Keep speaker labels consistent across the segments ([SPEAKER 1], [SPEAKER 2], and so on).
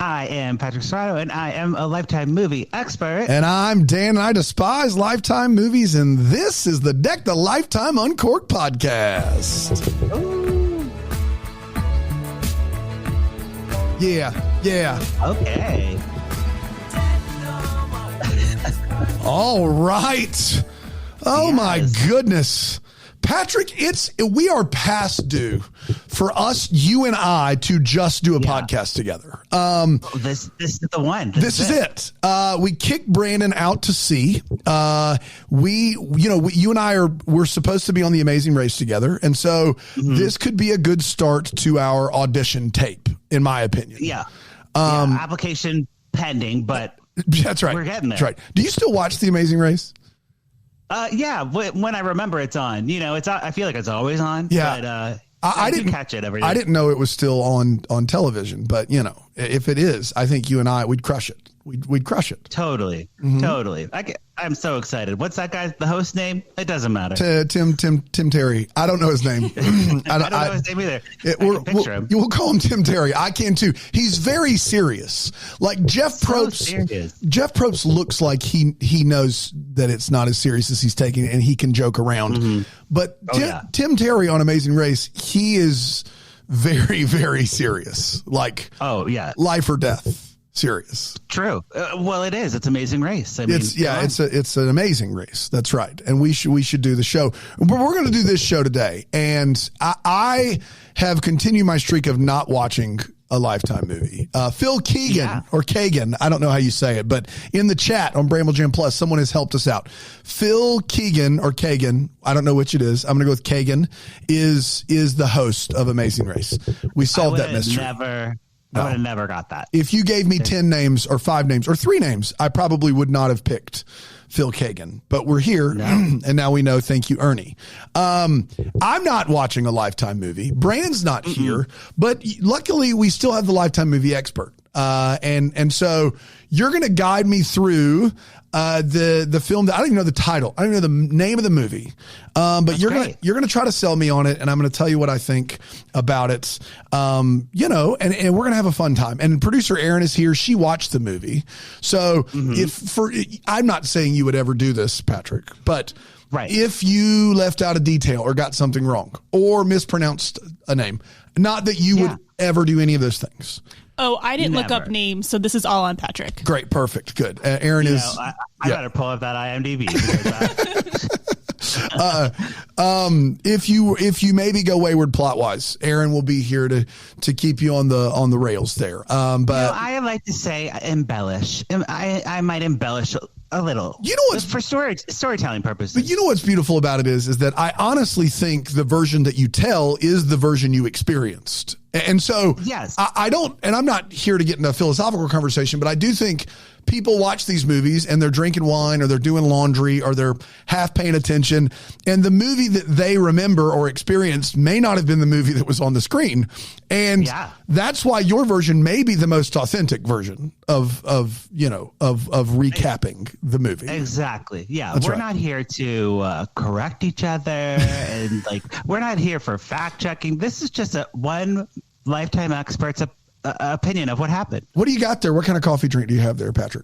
[SPEAKER 1] I am Patrick Serrato, and I am a Lifetime movie expert.
[SPEAKER 2] And I'm Dan, and I despise Lifetime movies, and this is the Deck the Lifetime Uncorked podcast.
[SPEAKER 1] Ooh.
[SPEAKER 2] Yeah.
[SPEAKER 1] Okay.
[SPEAKER 2] All right. Oh, yes. My goodness. Patrick, we are past due for us, you and I, to just do a podcast together.
[SPEAKER 1] This is the one.
[SPEAKER 2] This is it. We kicked Brandon out to sea. You and I we're supposed to be on The Amazing Race together, and so this could be a good start to our audition tape, in my opinion.
[SPEAKER 1] Yeah. Application pending, but
[SPEAKER 2] that's right.
[SPEAKER 1] We're getting there.
[SPEAKER 2] That's right. Do you still watch The Amazing Race?
[SPEAKER 1] Yeah, when I remember it's on. I feel like it's always on.
[SPEAKER 2] Yeah.
[SPEAKER 1] But
[SPEAKER 2] I didn't
[SPEAKER 1] catch it every day.
[SPEAKER 2] I didn't know it was still on television, but if it is, I think you and I, we'd crush it. We'd crush it.
[SPEAKER 1] Totally. Totally. I'm so excited. What's that guy's the host name? It doesn't matter.
[SPEAKER 2] Tim Terry. I don't know his name.
[SPEAKER 1] I don't know his name either.
[SPEAKER 2] We'll call him Tim Terry. I can too. He's very serious. Like Jeff Probst. Jeff Probst looks like he knows that it's not as serious as he's taking it, and he can joke around. But Tim Terry on Amazing Race, he is very, very serious. Like, life or death. Serious.
[SPEAKER 1] True. Well, it is. It's Amazing Race.
[SPEAKER 2] It's an amazing race. That's right. And we should do the show. But we're going to do this show today. And I have continued my streak of not watching a Lifetime movie. Phil Keegan or Kagan, I don't know how you say it, but in the chat on Bramble Jam Plus, someone has helped us out. Phil Keegan or Kagan, I don't know which it is. I'm going to go with Kagan, is the host of Amazing Race. We solved that mystery.
[SPEAKER 1] I would have never got that.
[SPEAKER 2] If you gave me 10 names or 5 names or 3 names, I probably would not have picked Phil Kagan. But we're here, and now we know. Thank you, Ernie. I'm not watching a Lifetime movie. Brandon's not here, but luckily we still have the Lifetime movie expert. And so you're going to guide me through the film that I don't even know the title. I don't even know the name of the movie. But you're going to try to sell me on it, and I'm going to tell you what I think about it. And we're going to have a fun time. And producer Erin is here. She watched the movie. So I'm not saying you would ever do this, Patrick, but if you left out a detail or got something wrong or mispronounced a name, not that you would ever do any of those things.
[SPEAKER 3] Oh, I didn't look up names, so this is all on Patrick.
[SPEAKER 2] Great, perfect, good. Erin is.
[SPEAKER 1] I better pull up that IMDb.
[SPEAKER 2] If you maybe go wayward plot wise, Erin will be here to keep you on the rails there. But
[SPEAKER 1] I like to say embellish. I might embellish a little. You know what's for storytelling purposes.
[SPEAKER 2] But you know what's beautiful about it is that I honestly think the version that you tell is the version you experienced. And so I don't, and I'm not here to get into a philosophical conversation, but I do think people watch these movies and they're drinking wine or they're doing laundry or they're half paying attention. And the movie that they remember or experienced may not have been the movie that was on the screen. And that's why your version may be the most authentic version of recapping the movie.
[SPEAKER 1] Exactly. Yeah. We're not here to correct each other and we're not here for fact checking. This is just one Lifetime expert's opinion of what happened.
[SPEAKER 2] What do you got there? What kind of coffee drink do you have there, Patrick?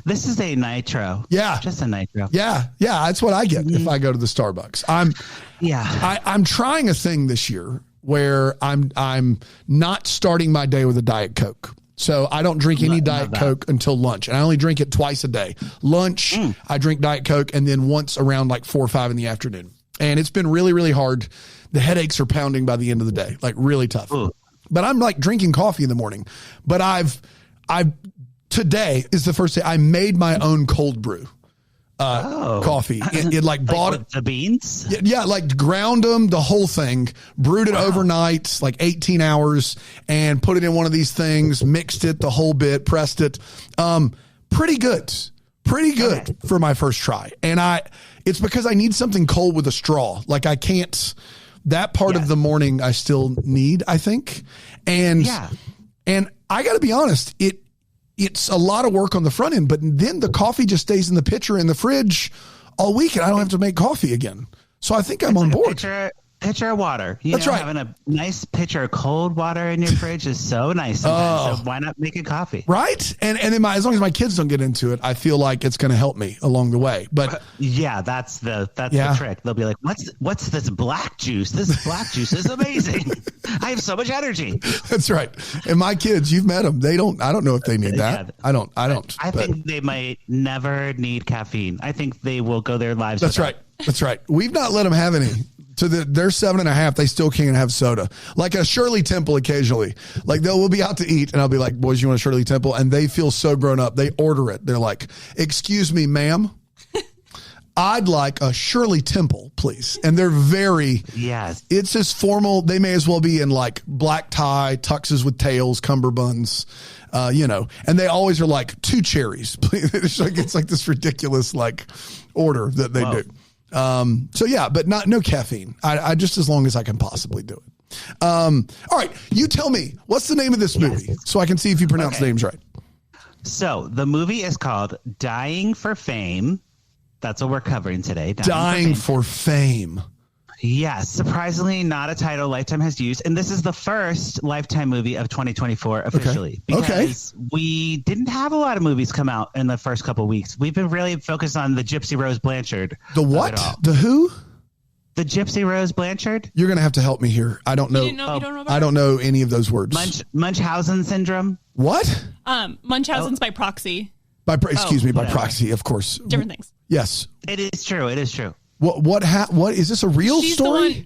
[SPEAKER 1] This is a nitro.
[SPEAKER 2] Yeah.
[SPEAKER 1] Just a nitro.
[SPEAKER 2] Yeah. Yeah. That's what I get if I go to the Starbucks. I'm trying a thing this year where I'm not starting my day with a Diet Coke. So I don't drink any Diet Coke until lunch. And I only drink it twice a day. Lunch, I drink Diet Coke, and then once around 4 or 5 in the afternoon. And it's been really, really hard. The headaches are pounding by the end of the day, really tough. Ooh. But I'm drinking coffee in the morning. But today is the first day I made my own cold brew coffee. It bought it.
[SPEAKER 1] The beans?
[SPEAKER 2] Yeah, ground them, the whole thing, brewed it overnight, 18 hours, and put it in one of these things, mixed it the whole bit, pressed it. Pretty good for my first try. And it's because I need something cold with a straw. I can't. That part of the morning I still need, I think. And I got to be honest, it's a lot of work on the front end, but then the coffee just stays in the pitcher in the fridge all week and I don't have to make coffee again. So I think I'm on board.
[SPEAKER 1] pitcher of water.
[SPEAKER 2] That's right.
[SPEAKER 1] Having a nice pitcher of cold water in your fridge is so nice sometimes. So why not make a coffee?
[SPEAKER 2] Right. And then as long as my kids don't get into it, I feel like it's going to help me along the way. But
[SPEAKER 1] yeah, that's the trick. They'll be like, what's this black juice? This black juice is amazing. I have so much energy.
[SPEAKER 2] That's right. And my kids, you've met them. I don't know if they need that. Yeah, I don't.
[SPEAKER 1] I think they might never need caffeine. I think they will go their lives.
[SPEAKER 2] That's right. That's right. We've not let them have any. They're 7.5. They still can't have soda. Like a Shirley Temple occasionally. Like we'll be out to eat and I'll be like, boys, you want a Shirley Temple? And they feel so grown up. They order it. They're like, excuse me, ma'am. I'd like a Shirley Temple, please. And they're very,
[SPEAKER 1] yes.
[SPEAKER 2] It's as formal. They may as well be in like black tie, tuxes with tails, cummerbunds, and they always are like 2 cherries. It's like this ridiculous like order that they do. So yeah, but no caffeine. I just as long as I can possibly do it. All right. You tell me, what's the name of this movie so I can see if you pronounce names right.
[SPEAKER 1] So the movie is called Dying for Fame. That's what we're covering today.
[SPEAKER 2] Dying for Fame.
[SPEAKER 1] Yes, surprisingly not a title Lifetime has used. And this is the first Lifetime movie of 2024 officially. Because we didn't have a lot of movies come out in the first couple of weeks. We've been really focused on the Gypsy Rose Blanchard.
[SPEAKER 2] The what? The who?
[SPEAKER 1] The Gypsy Rose Blanchard.
[SPEAKER 2] You're going to have to help me here. I don't know.
[SPEAKER 3] You don't know about
[SPEAKER 2] I don't know any of those words.
[SPEAKER 1] Munchausen syndrome.
[SPEAKER 2] What?
[SPEAKER 3] Munchausen's by proxy.
[SPEAKER 2] By proxy, of course.
[SPEAKER 3] Different things.
[SPEAKER 2] Yes.
[SPEAKER 1] It is true. It is true.
[SPEAKER 2] What is this a real story?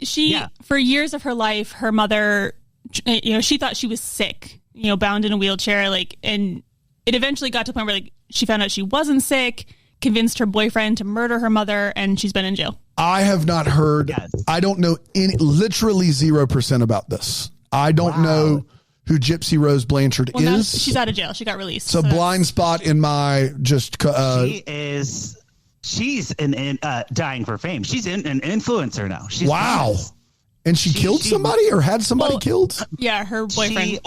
[SPEAKER 3] For years of her life, her mother, she thought she was sick, bound in a wheelchair, and it eventually got to the point where she found out she wasn't sick, convinced her boyfriend to murder her mother, and she's been in jail.
[SPEAKER 2] I have not heard. Yes. I don't know literally 0% about this. I don't know who Gypsy Rose Blanchard is.
[SPEAKER 3] She's out of jail. She got released.
[SPEAKER 2] So blind spot in my just.
[SPEAKER 1] She's dying for fame. She's an influencer now. She's
[SPEAKER 2] famous. And she killed somebody or had somebody killed?
[SPEAKER 3] Yeah, her boyfriend.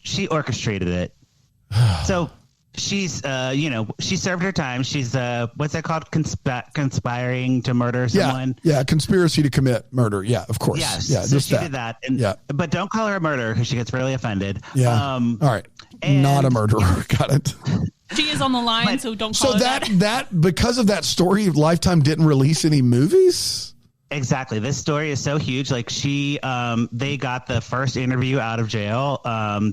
[SPEAKER 1] She orchestrated it. So she's, she served her time. She's, what's that called? Conspiring to murder someone. Yeah,
[SPEAKER 2] conspiracy to commit murder. Yeah, of course.
[SPEAKER 1] Yes.
[SPEAKER 2] Yeah,
[SPEAKER 1] so she did that. But don't call her a murderer because she gets really offended.
[SPEAKER 2] Yeah. All right. Not a murderer. Got it.
[SPEAKER 3] She is on the line, so don't call her that. So
[SPEAKER 2] that because of that story, Lifetime didn't release any movies?
[SPEAKER 1] Exactly. This story is so huge. Like they got the first interview out of jail.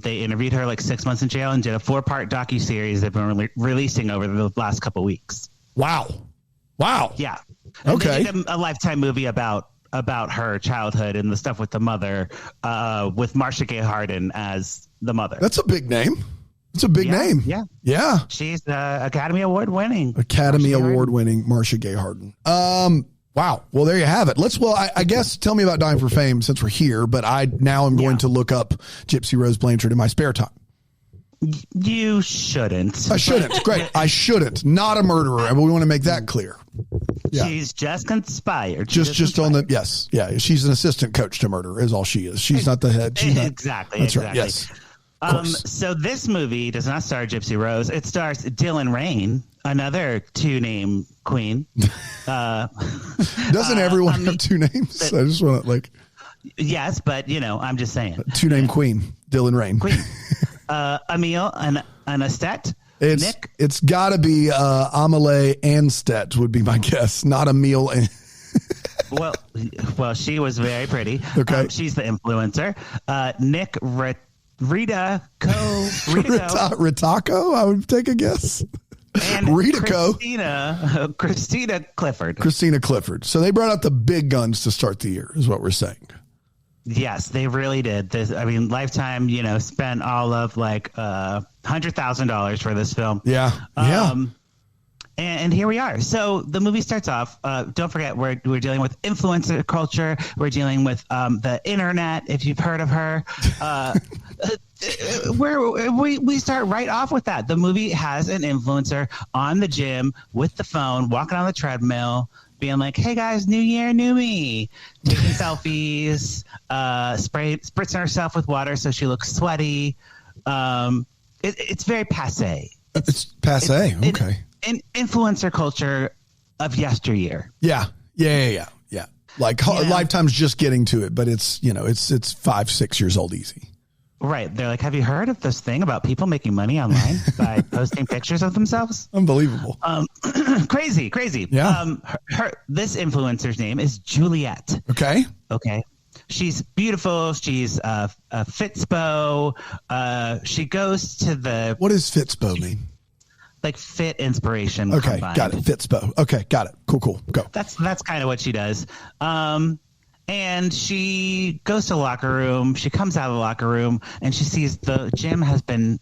[SPEAKER 1] They interviewed her 6 months in jail and did a 4-part docuseries they've been releasing over the last couple of weeks.
[SPEAKER 2] Wow.
[SPEAKER 1] Yeah. And
[SPEAKER 2] okay.
[SPEAKER 1] They did a Lifetime movie about her childhood and the stuff with the mother, with Marcia Gay Harden as the mother.
[SPEAKER 2] That's a big name. It's a big name. Yeah.
[SPEAKER 1] She's Academy Award winning.
[SPEAKER 2] Marcia Gay Harden. Wow. Well, there you have it. I guess tell me about Dying for Fame since we're here, but I'm going to look up Gypsy Rose Blanchard in my spare time.
[SPEAKER 1] You shouldn't.
[SPEAKER 2] I shouldn't. Great. I shouldn't. Not a murderer. We want to make that clear.
[SPEAKER 1] Yeah. She's just conspired.
[SPEAKER 2] Just on the, yes. Yeah. She's an assistant coach to murder is all she is. She's not the head.
[SPEAKER 1] Exactly.
[SPEAKER 2] That's
[SPEAKER 1] exactly.
[SPEAKER 2] Right. Yes.
[SPEAKER 1] So this movie does not star Gypsy Rose. It stars Dylan Raine, another 2-name queen.
[SPEAKER 2] Doesn't everyone have 2 names? I just want to
[SPEAKER 1] Yes, but I'm just saying.
[SPEAKER 2] 2-name queen, Dylan Raine.
[SPEAKER 1] Queen. Emil and Estet.
[SPEAKER 2] It's got to be Amelie Anstedt would be my guess, not Emil.
[SPEAKER 1] Well, she was very pretty.
[SPEAKER 2] Okay.
[SPEAKER 1] She's the influencer. Nick
[SPEAKER 2] Ritako, I would take a guess.
[SPEAKER 1] And Christina Clifford.
[SPEAKER 2] Christina Clifford. So they brought out the big guns to start the year, is what we're saying.
[SPEAKER 1] Yes, they really did. Lifetime, spent all of $100,000 for this film.
[SPEAKER 2] Yeah.
[SPEAKER 1] And here we are. So the movie starts off. Don't forget, we're dealing with influencer culture. We're dealing with the internet, if you've heard of her. We start right off with that. The movie has an influencer on the gym with the phone, walking on the treadmill, being like, hey guys, new year, new me. Taking selfies, spritzing herself with water so she looks sweaty. It's very passe.
[SPEAKER 2] It's passe. Okay.
[SPEAKER 1] An influencer culture of yesteryear.
[SPEAKER 2] Yeah. Like Lifetime's just getting to it, but it's 5-6 years old easy.
[SPEAKER 1] Right. They're like, have you heard of this thing about people making money online by posting pictures of themselves?
[SPEAKER 2] Unbelievable.
[SPEAKER 1] Crazy.
[SPEAKER 2] Yeah.
[SPEAKER 1] This influencer's name is Juliet.
[SPEAKER 2] Okay.
[SPEAKER 1] She's beautiful. She's a Fitspo. She goes to the...
[SPEAKER 2] What does Fitspo mean?
[SPEAKER 1] Like fit inspiration.
[SPEAKER 2] Okay,
[SPEAKER 1] combined.
[SPEAKER 2] got it. Fitspo. Okay, got it. Cool. Go.
[SPEAKER 1] That's kind of what she does. And she goes to the locker room. She comes out of the locker room and she sees the gym has been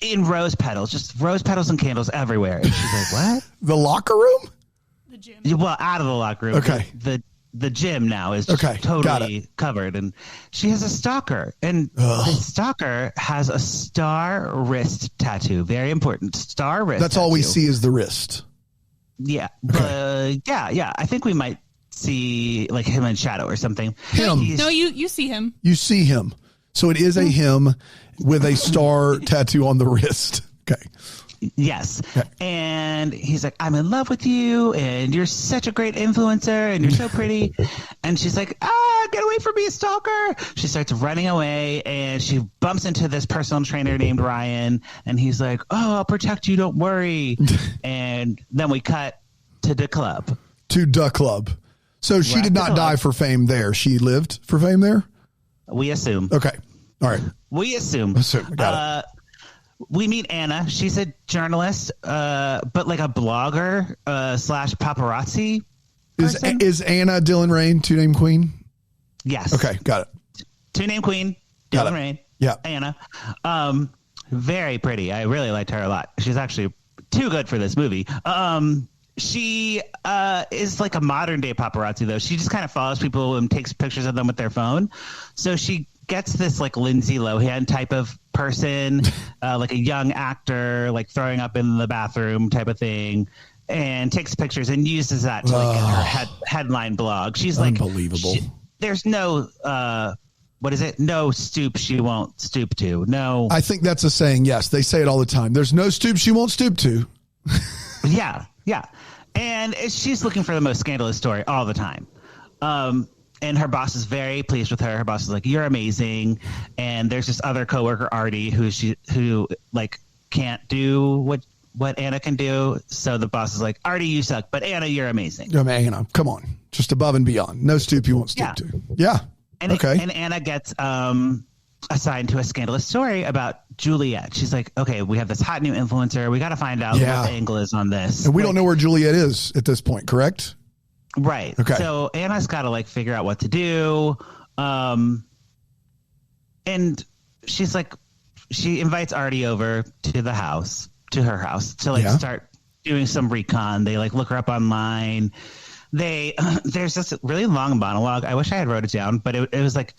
[SPEAKER 1] in rose petals, just rose petals and candles everywhere. And she's like, what?
[SPEAKER 2] The locker room?
[SPEAKER 3] The gym.
[SPEAKER 1] Well, out of the locker room.
[SPEAKER 2] Okay.
[SPEAKER 1] The gym now is
[SPEAKER 2] okay,
[SPEAKER 1] totally covered. And she has a stalker. And the stalker has a star wrist tattoo. Very important. Star wrist
[SPEAKER 2] That's
[SPEAKER 1] tattoo.
[SPEAKER 2] all we see is the wrist.
[SPEAKER 1] Yeah.
[SPEAKER 2] Okay.
[SPEAKER 1] Yeah. I think we might see like him in shadow or something.
[SPEAKER 3] No, you see him.
[SPEAKER 2] You see him. So it is a him with a star tattoo on the wrist. Okay.
[SPEAKER 1] Yes.
[SPEAKER 2] Okay.
[SPEAKER 1] And he's like, I'm in love with you and you're such a great influencer and you're so pretty. And she's like, get away from me, stalker. She starts running away and she bumps into this personal trainer named Ryan. And he's like, oh, I'll protect you. Don't worry. And then we cut to the club.
[SPEAKER 2] To the club. So she did not die for fame there. She lived for fame there?
[SPEAKER 1] We assume.
[SPEAKER 2] Okay. All right.
[SPEAKER 1] We assume.
[SPEAKER 2] Got it.
[SPEAKER 1] We meet Anna. She's a journalist, but like a blogger / paparazzi person.
[SPEAKER 2] Is Anna Dylan Raine, 2-name queen?
[SPEAKER 1] Yes.
[SPEAKER 2] Okay, got it.
[SPEAKER 1] 2-name queen,
[SPEAKER 2] Got
[SPEAKER 1] Dylan
[SPEAKER 2] it.
[SPEAKER 1] Raine.
[SPEAKER 2] Yeah.
[SPEAKER 1] Anna. Very pretty. I really liked her a lot. She's actually too good for this movie. She is like a modern day paparazzi, though. She just kind of follows people and takes pictures of them with their phone. So she gets this like Lindsay Lohan type of person, like a young actor, like throwing up in the bathroom type of thing, and takes pictures and uses that to like get her headline blog. She's like
[SPEAKER 2] unbelievable.
[SPEAKER 1] There's no what is it? No stoop she won't stoop to. No.
[SPEAKER 2] I think that's a saying. Yes, they say it all the time. There's no stoop she won't stoop to.
[SPEAKER 1] Yeah. And she's looking for the most scandalous story all the time. And her boss is very pleased with her. Her boss is like, you're amazing. And there's this other coworker, Artie, who like can't do what Anna can do. So the boss is like, Artie, you suck, but Anna, you're amazing.
[SPEAKER 2] Yeah, man, Anna, come on. Just above and beyond. No stoop you won't stoop to. Yeah.
[SPEAKER 1] And
[SPEAKER 2] okay.
[SPEAKER 1] And Anna gets assigned to a scandalous story about Juliet. She's like, okay, we have this hot new influencer. We got to find out what the angle is on this.
[SPEAKER 2] And we don't know where Juliet is at this point, correct?
[SPEAKER 1] Right.
[SPEAKER 2] Okay.
[SPEAKER 1] So Anna's got to like figure out what to do. And she's like, she invites Artie over to her house to like start doing some recon. They like look her up online. There's this really long monologue. I wish I had wrote it down, but it was like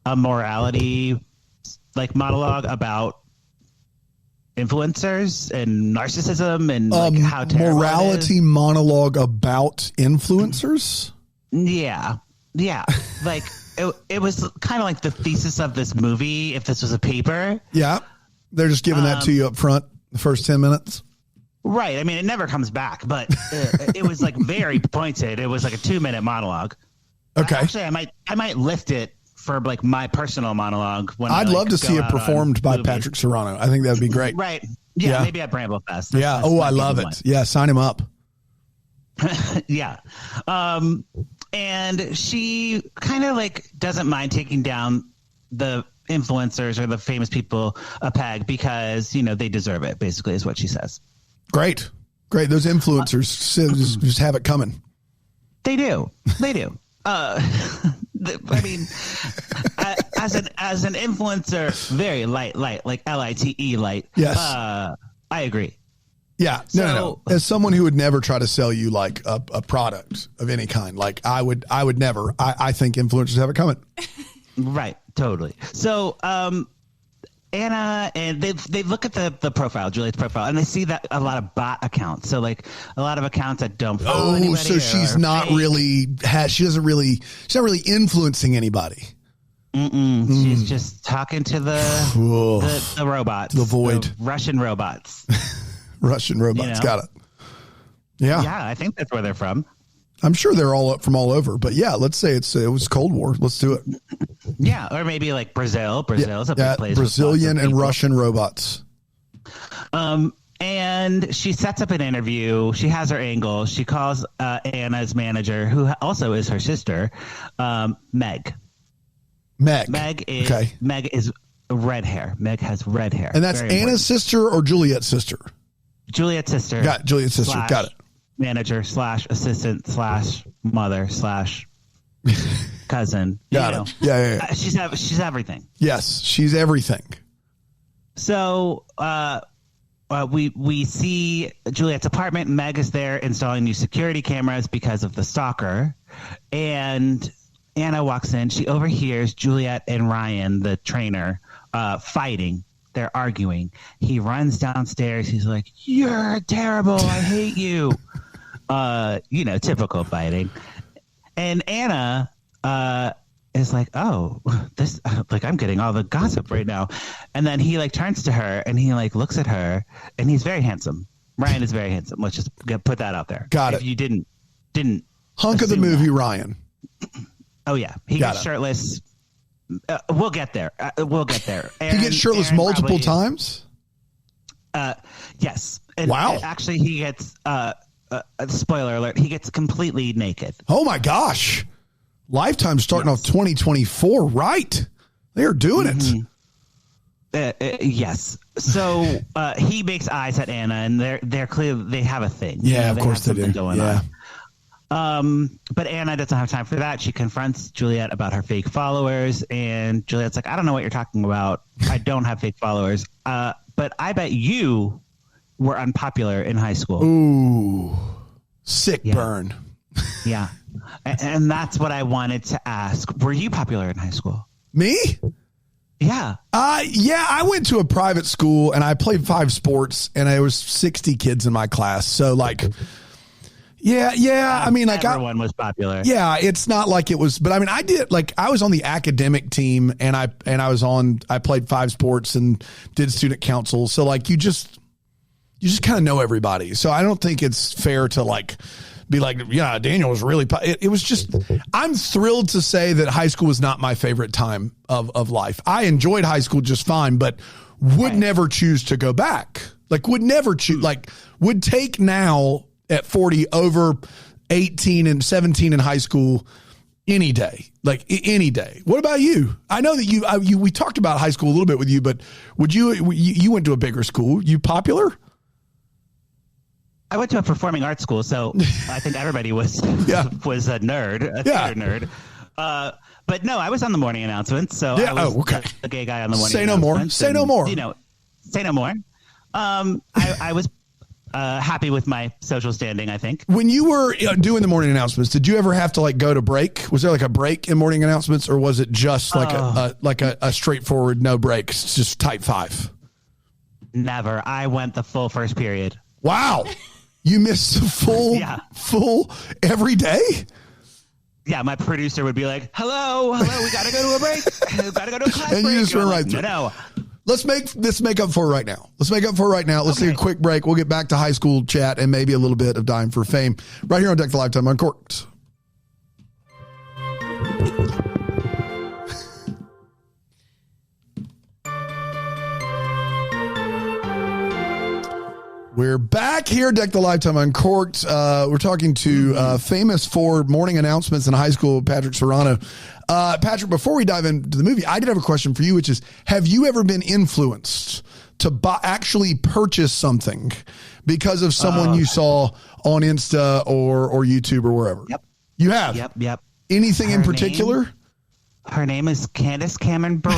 [SPEAKER 1] a morality like monologue about influencers and narcissism and like how terrible
[SPEAKER 2] morality monologue about influencers.
[SPEAKER 1] Yeah. Like it was kind of like the thesis of this movie if this was a paper.
[SPEAKER 2] Yeah, they're just giving that to you up front the first 10 minutes.
[SPEAKER 1] Right. I mean, it never comes back, but it was like very pointed. It was like a 2-minute monologue.
[SPEAKER 2] Okay.
[SPEAKER 1] Actually, I might lift it for like my personal monologue. When
[SPEAKER 2] I'd love to see it performed by
[SPEAKER 1] movies.
[SPEAKER 2] Patrick Serrano. I think that would be great.
[SPEAKER 1] Right. Yeah. Maybe at Bramblefest. That's
[SPEAKER 2] I love it. One. Yeah. Sign him up.
[SPEAKER 1] Yeah. And she kind of like doesn't mind taking down the influencers or the famous people a peg because, they deserve it, basically, is what she says.
[SPEAKER 2] Great. Those influencers just have it coming.
[SPEAKER 1] They do. I mean, as an influencer, very light, like LITE light.
[SPEAKER 2] Yes.
[SPEAKER 1] I agree.
[SPEAKER 2] Yeah. No. As someone who would never try to sell you like a product of any kind, like I would never. I think influencers have it coming.
[SPEAKER 1] Right. Totally. So, Anna and they look at the profile, Juliet's profile, and they see that a lot of bot accounts. So like a lot of accounts that don't follow anybody.
[SPEAKER 2] So she's not really she's not really influencing anybody.
[SPEAKER 1] She's just talking to the robots,
[SPEAKER 2] the void,
[SPEAKER 1] the Russian robots.
[SPEAKER 2] Got it. Yeah.
[SPEAKER 1] Yeah, I think that's where they're from.
[SPEAKER 2] I'm sure they're all up from all over, but yeah, let's say it was Cold War. Let's do it.
[SPEAKER 1] Yeah, or maybe like Brazil. Brazil's a big place.
[SPEAKER 2] Brazilian and Russian robots.
[SPEAKER 1] And she sets up an interview. She has her angle. She calls Anna's manager, who also is her sister, Meg. Meg is red hair. Meg has red hair.
[SPEAKER 2] And that's Anna's sister or Juliet's sister?
[SPEAKER 1] Juliet's sister.
[SPEAKER 2] Got it. Juliet's sister. Got it.
[SPEAKER 1] Manager / assistant / mother / cousin.
[SPEAKER 2] Got it. Yeah.
[SPEAKER 1] She's everything.
[SPEAKER 2] Yes, she's everything.
[SPEAKER 1] So we see Juliet's apartment. Meg is there installing new security cameras because of the stalker. And Anna walks in. She overhears Juliet and Ryan, the trainer, fighting. They're arguing. He runs downstairs. He's like, "You're terrible. I hate you." Typical fighting. And Anna is like, "Oh, this I'm getting all the gossip right now." And then he turns to her and he looks at her, and he's very handsome. Ryan is very handsome. Let's just put that out there.
[SPEAKER 2] Got it.
[SPEAKER 1] If you didn't
[SPEAKER 2] hunk of the movie, that. Ryan.
[SPEAKER 1] Oh yeah, he gets shirtless. We'll get there.
[SPEAKER 2] He gets shirtless multiple times?
[SPEAKER 1] Yes. And
[SPEAKER 2] wow.
[SPEAKER 1] Actually, he gets, spoiler alert, he gets completely naked.
[SPEAKER 2] Oh, my gosh. Lifetime starting off 2024, right? They are doing it.
[SPEAKER 1] Yes. So he makes eyes at Anna, and they're clear they have a thing.
[SPEAKER 2] Yeah, of course they do.
[SPEAKER 1] Going on. But Anna doesn't have time for that. She confronts Juliet about her fake followers, and Juliet's like, "I don't know what you're talking about. I don't have fake followers. But I bet you were unpopular in high school."
[SPEAKER 2] Ooh, sick burn.
[SPEAKER 1] Yeah. And that's what I wanted to ask. Were you popular in high school?
[SPEAKER 2] Me?
[SPEAKER 1] Yeah.
[SPEAKER 2] Yeah, I went to a private school and I played 5 sports and there was 60 kids in my class. So yeah. I mean,
[SPEAKER 1] everyone was popular.
[SPEAKER 2] Yeah, it's not like it was, but I mean, I was on the academic team and I played 5 sports and did student council. So you just kind of know everybody. So I don't think it's fair to be like, yeah, Daniel was really, it was just, I'm thrilled to say that high school was not my favorite time of life. I enjoyed high school just fine, but would never choose to go back. Would never choose, would take now at 40 over 18 and 17 in high school any day, any day. What about you? I know that we talked about high school a little bit with you, but you went to a bigger school. You popular?
[SPEAKER 1] I went to a performing arts school, so I think everybody was a nerd, a theater nerd. But no, I was on the morning announcements, so I was the gay guy on the morning announcements.
[SPEAKER 2] Say no more.
[SPEAKER 1] Say no more. I was happy with my social standing, I think.
[SPEAKER 2] When you were doing the morning announcements, did you ever have to go to break? Was there a break in morning announcements, or was it just a straightforward no breaks, just type 5?
[SPEAKER 1] Never. I went the full first period.
[SPEAKER 2] Wow. You missed the full every day?
[SPEAKER 1] Yeah, my producer would be like, hello, we got to go to a break. We got to go to a class break.
[SPEAKER 2] And you just went right through.
[SPEAKER 1] No.
[SPEAKER 2] Let's make up for it right now. Let's take a quick break. We'll get back to high school chat and maybe a little bit of Dying for Fame right here on Deck the Lifetime Uncorked. We're back here, Deck the Lifetime Uncorked. We're talking to famous for morning announcements in high school, Patrick Serrano. Patrick, before we dive into the movie, I did have a question for you, which is, have you ever been influenced to actually purchase something because of someone you saw on Insta or YouTube or wherever?
[SPEAKER 1] Yep.
[SPEAKER 2] You have?
[SPEAKER 1] Yep.
[SPEAKER 2] Anything in particular?
[SPEAKER 1] Her name is Candace Cameron Bure.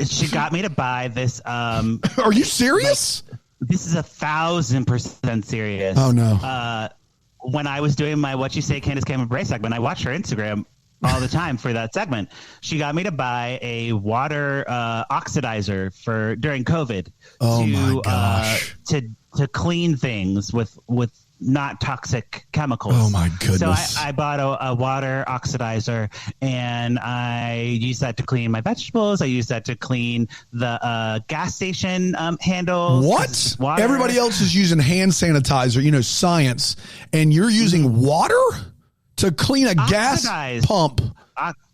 [SPEAKER 1] She got me to buy this.
[SPEAKER 2] Are you serious?
[SPEAKER 1] This is 1,000% serious.
[SPEAKER 2] Oh, no.
[SPEAKER 1] When I was doing my What You Say Candace Cameron Bure segment, I watched her Instagram all the time for that segment. She got me to buy a water oxidizer during COVID
[SPEAKER 2] my gosh.
[SPEAKER 1] to clean things with not toxic chemicals.
[SPEAKER 2] Oh my goodness.
[SPEAKER 1] So I bought a water oxidizer, and I use that to clean my vegetables. I use that to clean the gas station handles.
[SPEAKER 2] What? Everybody else is using hand sanitizer, science, and you're using water to clean a gas pump.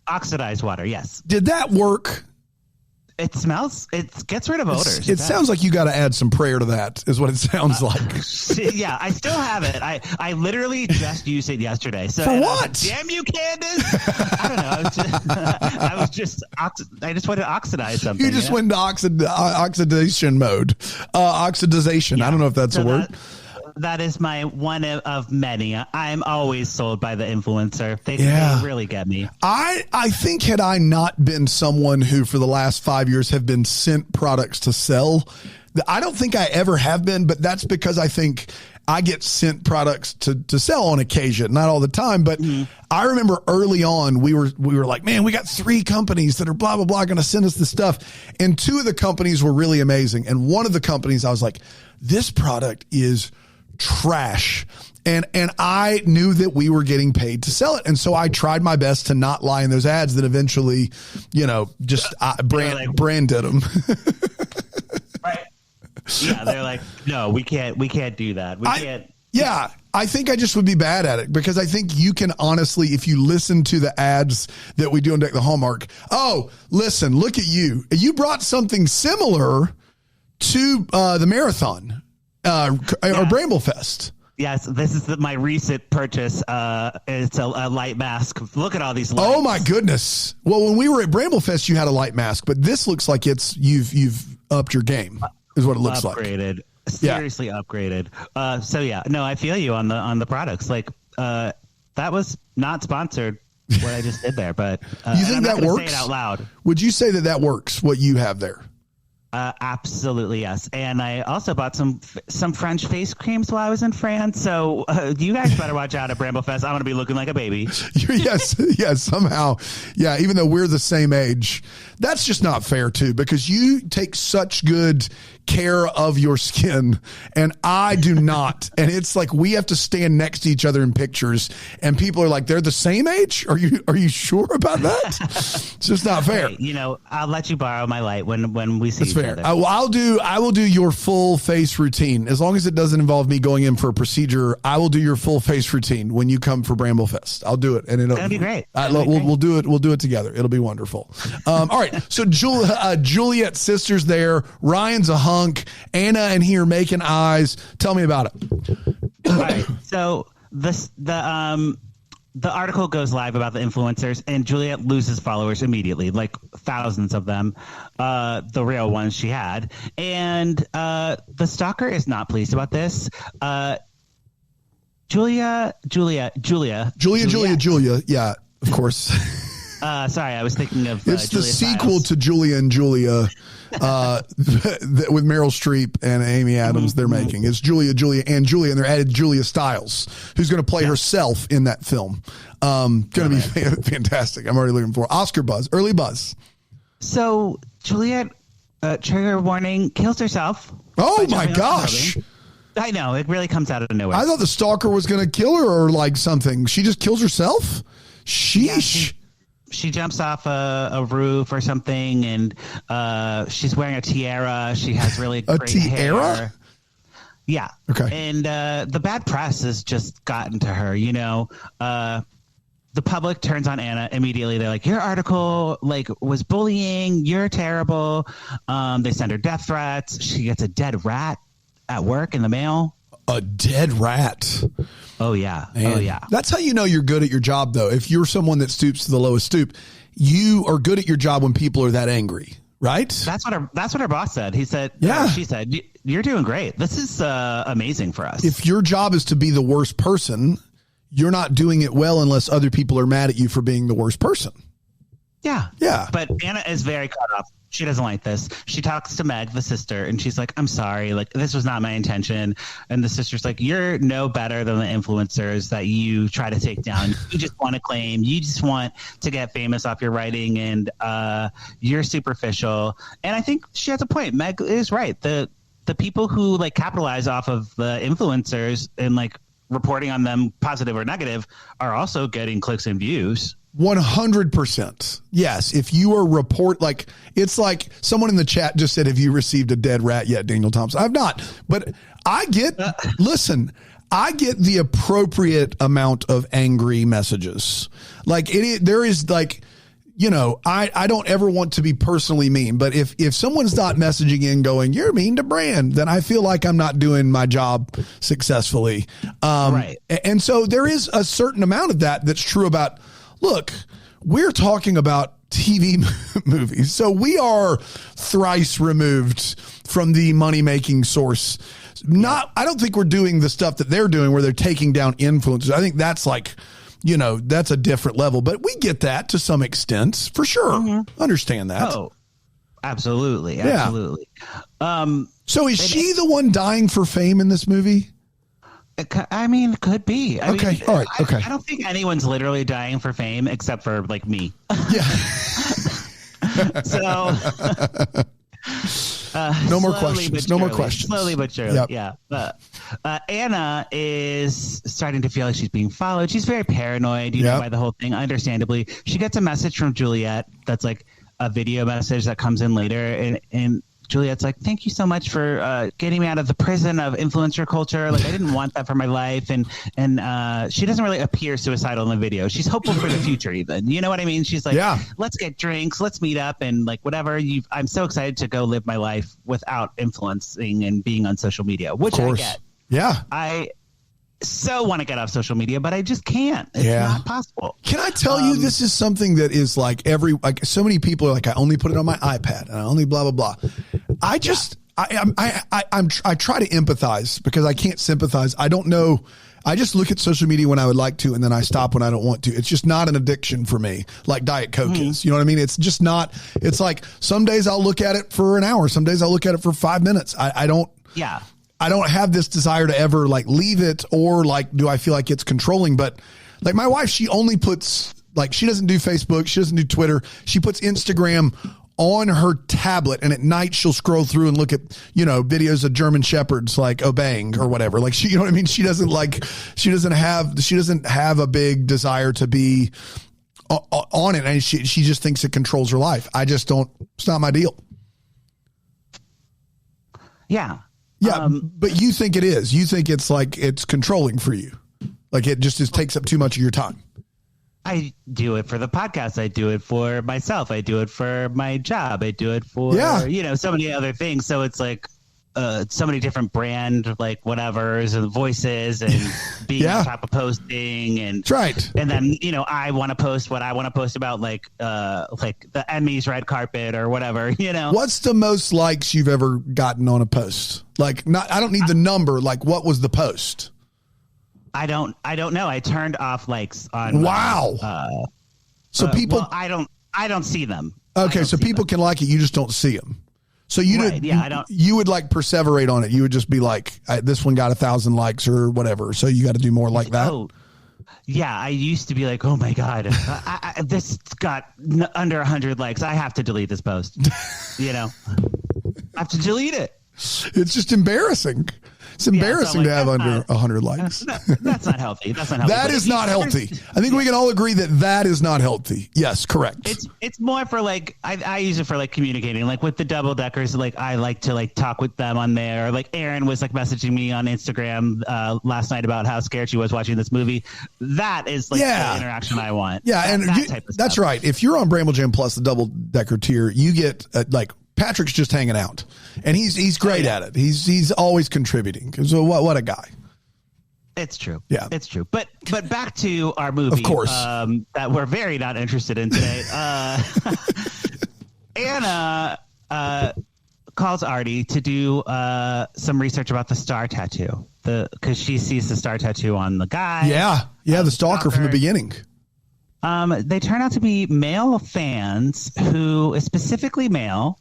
[SPEAKER 1] Oxidized water, yes.
[SPEAKER 2] Did that work?
[SPEAKER 1] It smells. It gets rid of odors.
[SPEAKER 2] It sounds like you got to add some prayer to that, is what it sounds like.
[SPEAKER 1] Yeah, I still have it. I literally just used it yesterday. So
[SPEAKER 2] for what?
[SPEAKER 1] Damn you, Candace! I don't know. I just wanted to oxidize something.
[SPEAKER 2] You just went into oxidation mode. Oxidization. Yeah. I don't know if that's a word.
[SPEAKER 1] That is my one of many. I'm always sold by the influencer. They really get me.
[SPEAKER 2] I think had I not been someone who for the last 5 years have been sent products to sell, I don't think I ever have been, but that's because I think I get sent products to sell on occasion, not all the time. But I remember early on, we were like, man, we got 3 companies that are blah, blah, blah, going to send us this stuff. And 2 of the companies were really amazing. And one of the companies, I was like, this product is trash. And I knew that we were getting paid to sell it. And so I tried my best to not lie in those ads that eventually, Bran did them.
[SPEAKER 1] Right. Yeah. They're like, no, we can't do that. We can't.
[SPEAKER 2] Yeah. I think I just would be bad at it because I think you can honestly, if you listen to the ads that we do on Deck the Hallmark, listen, look at you. You brought something similar to the marathon. Or Bramblefest.
[SPEAKER 1] Yes, this is my recent purchase. It's a light mask. Look at all these lights.
[SPEAKER 2] Oh my goodness! Well, when we were at Bramblefest, you had a light mask, but this looks like you've upped your game. Is what it looks
[SPEAKER 1] upgraded. Seriously upgraded. I feel you on the products. Like that was not sponsored. What I just did there, but
[SPEAKER 2] you think that works?
[SPEAKER 1] Say it out loud.
[SPEAKER 2] Would you say that works? What you have there?
[SPEAKER 1] Absolutely, yes. And I also bought some French face creams while I was in France. So you guys better watch out at Bramblefest. I'm going to be looking like a baby.
[SPEAKER 2] Yes, somehow. Yeah, even though we're the same age. That's just not fair, too, because you take such good care of your skin and I do not. And it's like we have to stand next to each other in pictures and people are like, they're the same age? Are you sure about that? It's just not fair.
[SPEAKER 1] Hey, I'll let you borrow my light when we see each other.
[SPEAKER 2] I will do your full face routine. As long as it doesn't involve me going in for a procedure, I will do your full face routine when you come for Bramblefest. I'll do it. And it'll
[SPEAKER 1] be great.
[SPEAKER 2] We'll do it. We'll do it together. It'll be wonderful. All right. So Juliet's sister's there. Ryan's a hunk. Anna and he are making eyes. Tell me about it.
[SPEAKER 1] All right. So the article goes live about the influencers, and Juliet loses followers immediately, like thousands of them, the real ones she had. And the stalker is not pleased about this. Julia.
[SPEAKER 2] Yeah, of course.
[SPEAKER 1] Sorry, I was thinking of
[SPEAKER 2] it's
[SPEAKER 1] Julia
[SPEAKER 2] the sequel
[SPEAKER 1] Stiles.
[SPEAKER 2] to Julia and Julia with Meryl Streep and Amy Adams. They're making it's Julia, and they're added Julia Stiles, who's going to play herself in that film. Going to be fantastic. I'm already looking for Oscar buzz, early buzz.
[SPEAKER 1] So Juliet, trigger warning, kills herself.
[SPEAKER 2] Oh my gosh.
[SPEAKER 1] I know, it really comes out of nowhere.
[SPEAKER 2] I thought the stalker was going to kill her or like something. She just kills herself? Sheesh.
[SPEAKER 1] Yeah, she jumps off a roof or something, and she's wearing a tiara. She has really great
[SPEAKER 2] tiara?
[SPEAKER 1] hair. Yeah.
[SPEAKER 2] Okay.
[SPEAKER 1] And the bad press has just gotten to her, the public turns on Anna immediately. They're like, your article was bullying. You're terrible. They send her death threats. She gets a dead rat at work in the mail.
[SPEAKER 2] A dead rat.
[SPEAKER 1] Oh, yeah.
[SPEAKER 2] Man.
[SPEAKER 1] Oh, yeah.
[SPEAKER 2] That's how you know you're good at your job, though. If you're someone that stoops to the lowest stoop, you are good at your job when people are that angry, right?
[SPEAKER 1] That's what her boss said. He said, she said, you're doing great. This is amazing for us.
[SPEAKER 2] If your job is to be the worst person, you're not doing it well unless other people are mad at you for being the worst person.
[SPEAKER 1] Yeah.
[SPEAKER 2] Yeah.
[SPEAKER 1] But Anna is very caught up. She doesn't like this. She talks to Meg, the sister, and she's like, I'm sorry. This was not my intention. And the sister's like, you're no better than the influencers that you try to take down. You just want to claim. You just want to get famous off your writing, and you're superficial. And I think she has a point. Meg is right. The people who capitalize off of the influencers and reporting on them, positive or negative, are also getting clicks and views.
[SPEAKER 2] 100%. Yes. If you are like, it's like someone in the chat just said, have you received a dead rat yet, Daniel Thompson? I've not, but I get the appropriate amount of angry messages. Like there is like, I don't ever want to be personally mean, but if someone's not messaging in going, you're mean to Bran, then I feel like I'm not doing my job successfully. Right. And so there is a certain amount of that's true about, look, we're talking about TV movies. So we are thrice removed from the money-making source. I don't think we're doing the stuff that they're doing where they're taking down influencers. I think that's like, that's a different level, but we get that to some extent for sure. Mm-hmm. Understand that.
[SPEAKER 1] Oh, absolutely. Absolutely.
[SPEAKER 2] Yeah. So is she the one dying for fame in this movie?
[SPEAKER 1] I mean, it could be.
[SPEAKER 2] All right. Okay.
[SPEAKER 1] I don't think anyone's literally dying for fame except for like me.
[SPEAKER 2] Yeah.
[SPEAKER 1] So
[SPEAKER 2] no more questions. No more questions.
[SPEAKER 1] Slowly but surely. Yep. Yeah. Anna is starting to feel like she's being followed. She's very paranoid, by the whole thing. Understandably, she gets a message from Juliet that's like a video message that comes in later, and Juliet's like, thank you so much for getting me out of the prison of influencer culture. Like, I didn't want that for my life. And she doesn't really appear suicidal in the video. She's hopeful for the future even. You know what I mean? She's like, let's get drinks. Let's meet up. And like, whatever. I'm so excited to go live my life without influencing and being on social media, which I get.
[SPEAKER 2] Yeah.
[SPEAKER 1] I so want to get off social media, but I just can't. It's not possible.
[SPEAKER 2] Can I tell you, this is something that is like so many people are like, I only put it on my iPad and I only blah, blah, blah. I just, I try to empathize because I can't sympathize. I don't know. I just look at social media when I would like to, and then I stop when I don't want to. It's just not an addiction for me, like Diet Coke is. You know what I mean? It's just not. It's like some days I'll look at it for an hour. Some days I'll look at it for 5 minutes. I don't have this desire to ever like leave it, or like, do I feel like it's controlling? But like my wife, she only puts, like, she doesn't do Facebook. She doesn't do Twitter. She puts Instagram on her tablet, and at night she'll scroll through and look at, videos of German Shepherds like obeying or whatever. Like, she, you know what I mean? She doesn't have a big desire to be on it. And she just thinks it controls her life. I just don't, it's not my deal.
[SPEAKER 1] Yeah.
[SPEAKER 2] Yeah, but you think it is. You think it's like it's controlling for you. Like it just takes up too much of your time.
[SPEAKER 1] I do it for the podcast. I do it for myself. I do it for my job. I do it for, so many other things. So it's like so many different brand, like whatevers and voices and being on top of posting. And
[SPEAKER 2] that's right.
[SPEAKER 1] And then, I want to post what I want to post about like the Emmys red carpet or whatever,
[SPEAKER 2] What's the most likes you've ever gotten on a post? Like I don't need the number. Like what was the post?
[SPEAKER 1] I don't know. I turned off likes on.
[SPEAKER 2] Wow. So people,
[SPEAKER 1] well, I don't see them.
[SPEAKER 2] Okay. So people can like it. You just don't see them. So you would like perseverate on it. You would just be like, this one got 1,000 likes or whatever. So you got to do more like that.
[SPEAKER 1] Oh, yeah. I used to be like, oh my God, this got under 100 likes. I have to delete this post. I have to delete it.
[SPEAKER 2] It's just embarrassing. It's embarrassing to have under 100 likes.
[SPEAKER 1] That's not healthy. That's not healthy.
[SPEAKER 2] That is not healthy. I think we can all agree that is not healthy. Yes, correct.
[SPEAKER 1] It's more for like, I use it for like communicating, like with the double deckers. Like I like to like talk with them on there. Or like Erin was like messaging me on Instagram last night about how scared she was watching this movie. That is like the interaction I want.
[SPEAKER 2] Yeah, that's right. If you're on Bramble Jam Plus, the double decker tier, you get like Patrick's just hanging out, and he's great at it. He's always contributing. So what a guy.
[SPEAKER 1] It's true.
[SPEAKER 2] Yeah,
[SPEAKER 1] it's true. But back to our movie,
[SPEAKER 2] of course,
[SPEAKER 1] that we're very not interested in today. Anna calls Artie to do some research about the star tattoo, because she sees the star tattoo on the guy.
[SPEAKER 2] Yeah, the stalker from the beginning.
[SPEAKER 1] They turn out to be male fans specifically male,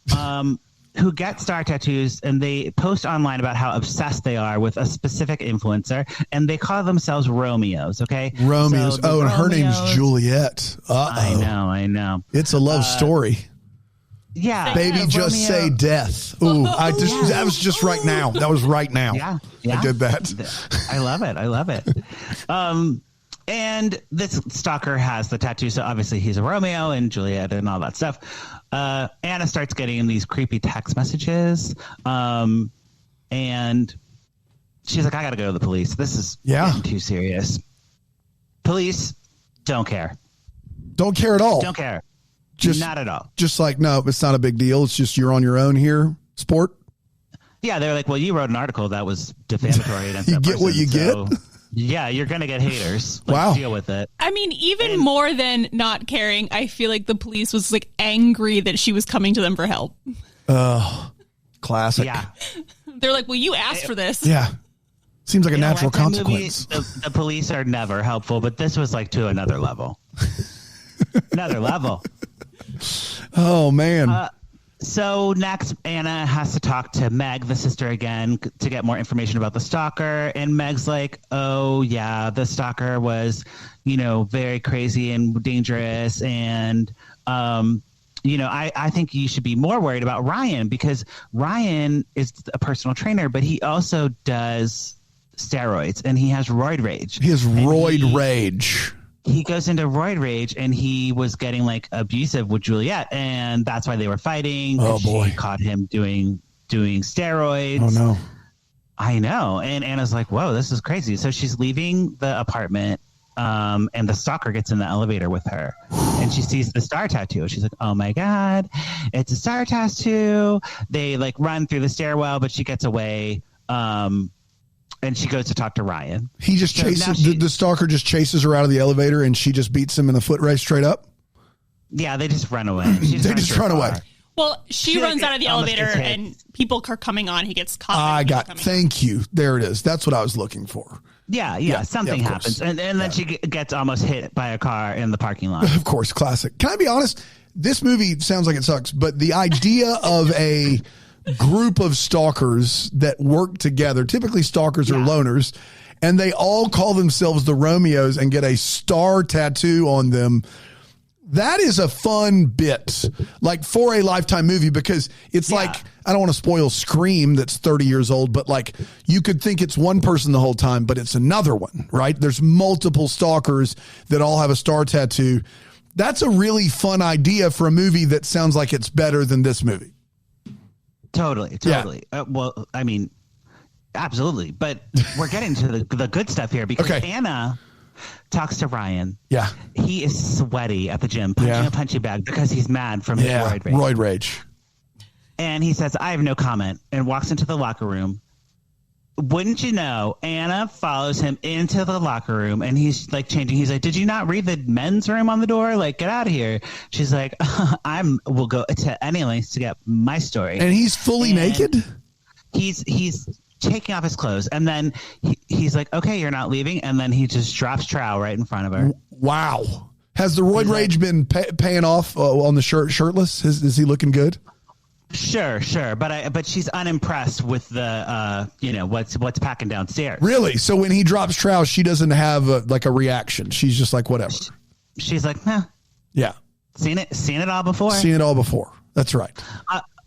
[SPEAKER 1] who get star tattoos, and they post online about how obsessed they are with a specific influencer, and they call themselves Romeos. Okay,
[SPEAKER 2] Romeos. And her name's Juliet.
[SPEAKER 1] I know.
[SPEAKER 2] It's a love story.
[SPEAKER 1] Yeah.
[SPEAKER 2] Baby, just say death. Ooh, that was just right now. That was right now.
[SPEAKER 1] Yeah.
[SPEAKER 2] I did that.
[SPEAKER 1] I love it. And this stalker has the tattoo, so obviously he's a Romeo and Juliet and all that stuff. Anna starts getting these creepy text messages, and she's like, I gotta go to the police. This is getting too serious. Police don't care.
[SPEAKER 2] Don't care at all.
[SPEAKER 1] Don't care. Not at all.
[SPEAKER 2] Just like, no, it's not a big deal. It's just you're on your own here, sport.
[SPEAKER 1] Yeah, they're like, well, you wrote an article that was defamatory against
[SPEAKER 2] you
[SPEAKER 1] that
[SPEAKER 2] get
[SPEAKER 1] person,
[SPEAKER 2] what you get.
[SPEAKER 1] Yeah, you're going to get haters.
[SPEAKER 2] Wow.
[SPEAKER 1] Deal with it.
[SPEAKER 3] I mean, even more than not caring, I feel like the police was like angry that she was coming to them for help.
[SPEAKER 2] Oh, classic.
[SPEAKER 1] Yeah.
[SPEAKER 3] They're like, well, you asked for this.
[SPEAKER 2] Yeah. Seems like a natural consequence.
[SPEAKER 1] The police are never helpful, but this was like to another level. Another level.
[SPEAKER 2] Oh, man.
[SPEAKER 1] So next, Anna has to talk to Meg, the sister, again to get more information about the stalker. And Meg's like, oh, yeah, the stalker was, very crazy and dangerous. And, I think you should be more worried about Ryan because Ryan is a personal trainer, but he also does steroids and he has roid rage.
[SPEAKER 2] He has roid rage.
[SPEAKER 1] He goes into roid rage and he was getting like abusive with Juliet and that's why they were fighting.
[SPEAKER 2] Oh boy.
[SPEAKER 1] She caught him doing steroids.
[SPEAKER 2] Oh no.
[SPEAKER 1] I know. And Anna's like, whoa, this is crazy. So she's leaving the apartment and the stalker gets in the elevator with her and she sees the star tattoo. She's like, oh my God, it's a star tattoo. They like run through the stairwell, but she gets away. And she goes to talk to Ryan. He just
[SPEAKER 2] chases the stalker just chases her out of the elevator and she just beats him in a foot race straight up.
[SPEAKER 1] Yeah, they just run away.
[SPEAKER 2] They just run away.
[SPEAKER 3] Well, she runs out of the elevator and people are coming on. He gets caught.
[SPEAKER 2] Thank you. There it is. That's what I was looking for.
[SPEAKER 1] Yeah. Something happens. And then she gets almost hit by a car in the parking lot.
[SPEAKER 2] Of course. Classic. Can I be honest? This movie sounds like it sucks, but the idea of a group of stalkers that work together, typically stalkers are loners, and they all call themselves the Romeos and get a star tattoo on them. That is a fun bit, like for a Lifetime movie, because it's like, I don't want to spoil Scream that's 30 years old, but like you could think it's one person the whole time, but it's another one, right? There's multiple stalkers that all have a star tattoo. That's a really fun idea for a movie that sounds like it's better than this movie.
[SPEAKER 1] Totally. Yeah. Well, I mean, absolutely. But we're getting to the good stuff here because Anna talks to Ryan.
[SPEAKER 2] Yeah.
[SPEAKER 1] He is sweaty at the gym, punching a punching bag because he's mad from his roid rage. And he says, I have no comment, and walks into the locker room. Wouldn't you know, Anna follows him into the locker room and he's like changing. He's like, did you not read the men's room on the door? Like, get out of here. She's like, we'll go to any lengths to get my story.
[SPEAKER 2] And he's fully naked?
[SPEAKER 1] He's taking off his clothes. And then he's like, okay, you're not leaving. And then he just drops trowel right in front of her.
[SPEAKER 2] Wow. Has the roid rage been paying off on the shirtless? Is he looking good?
[SPEAKER 1] Sure, but she's unimpressed with the what's packing downstairs.
[SPEAKER 2] Really? So when he drops trowel, she doesn't have a reaction. She's just like whatever.
[SPEAKER 1] She's like, huh.
[SPEAKER 2] Yeah.
[SPEAKER 1] Seen it all before.
[SPEAKER 2] That's right.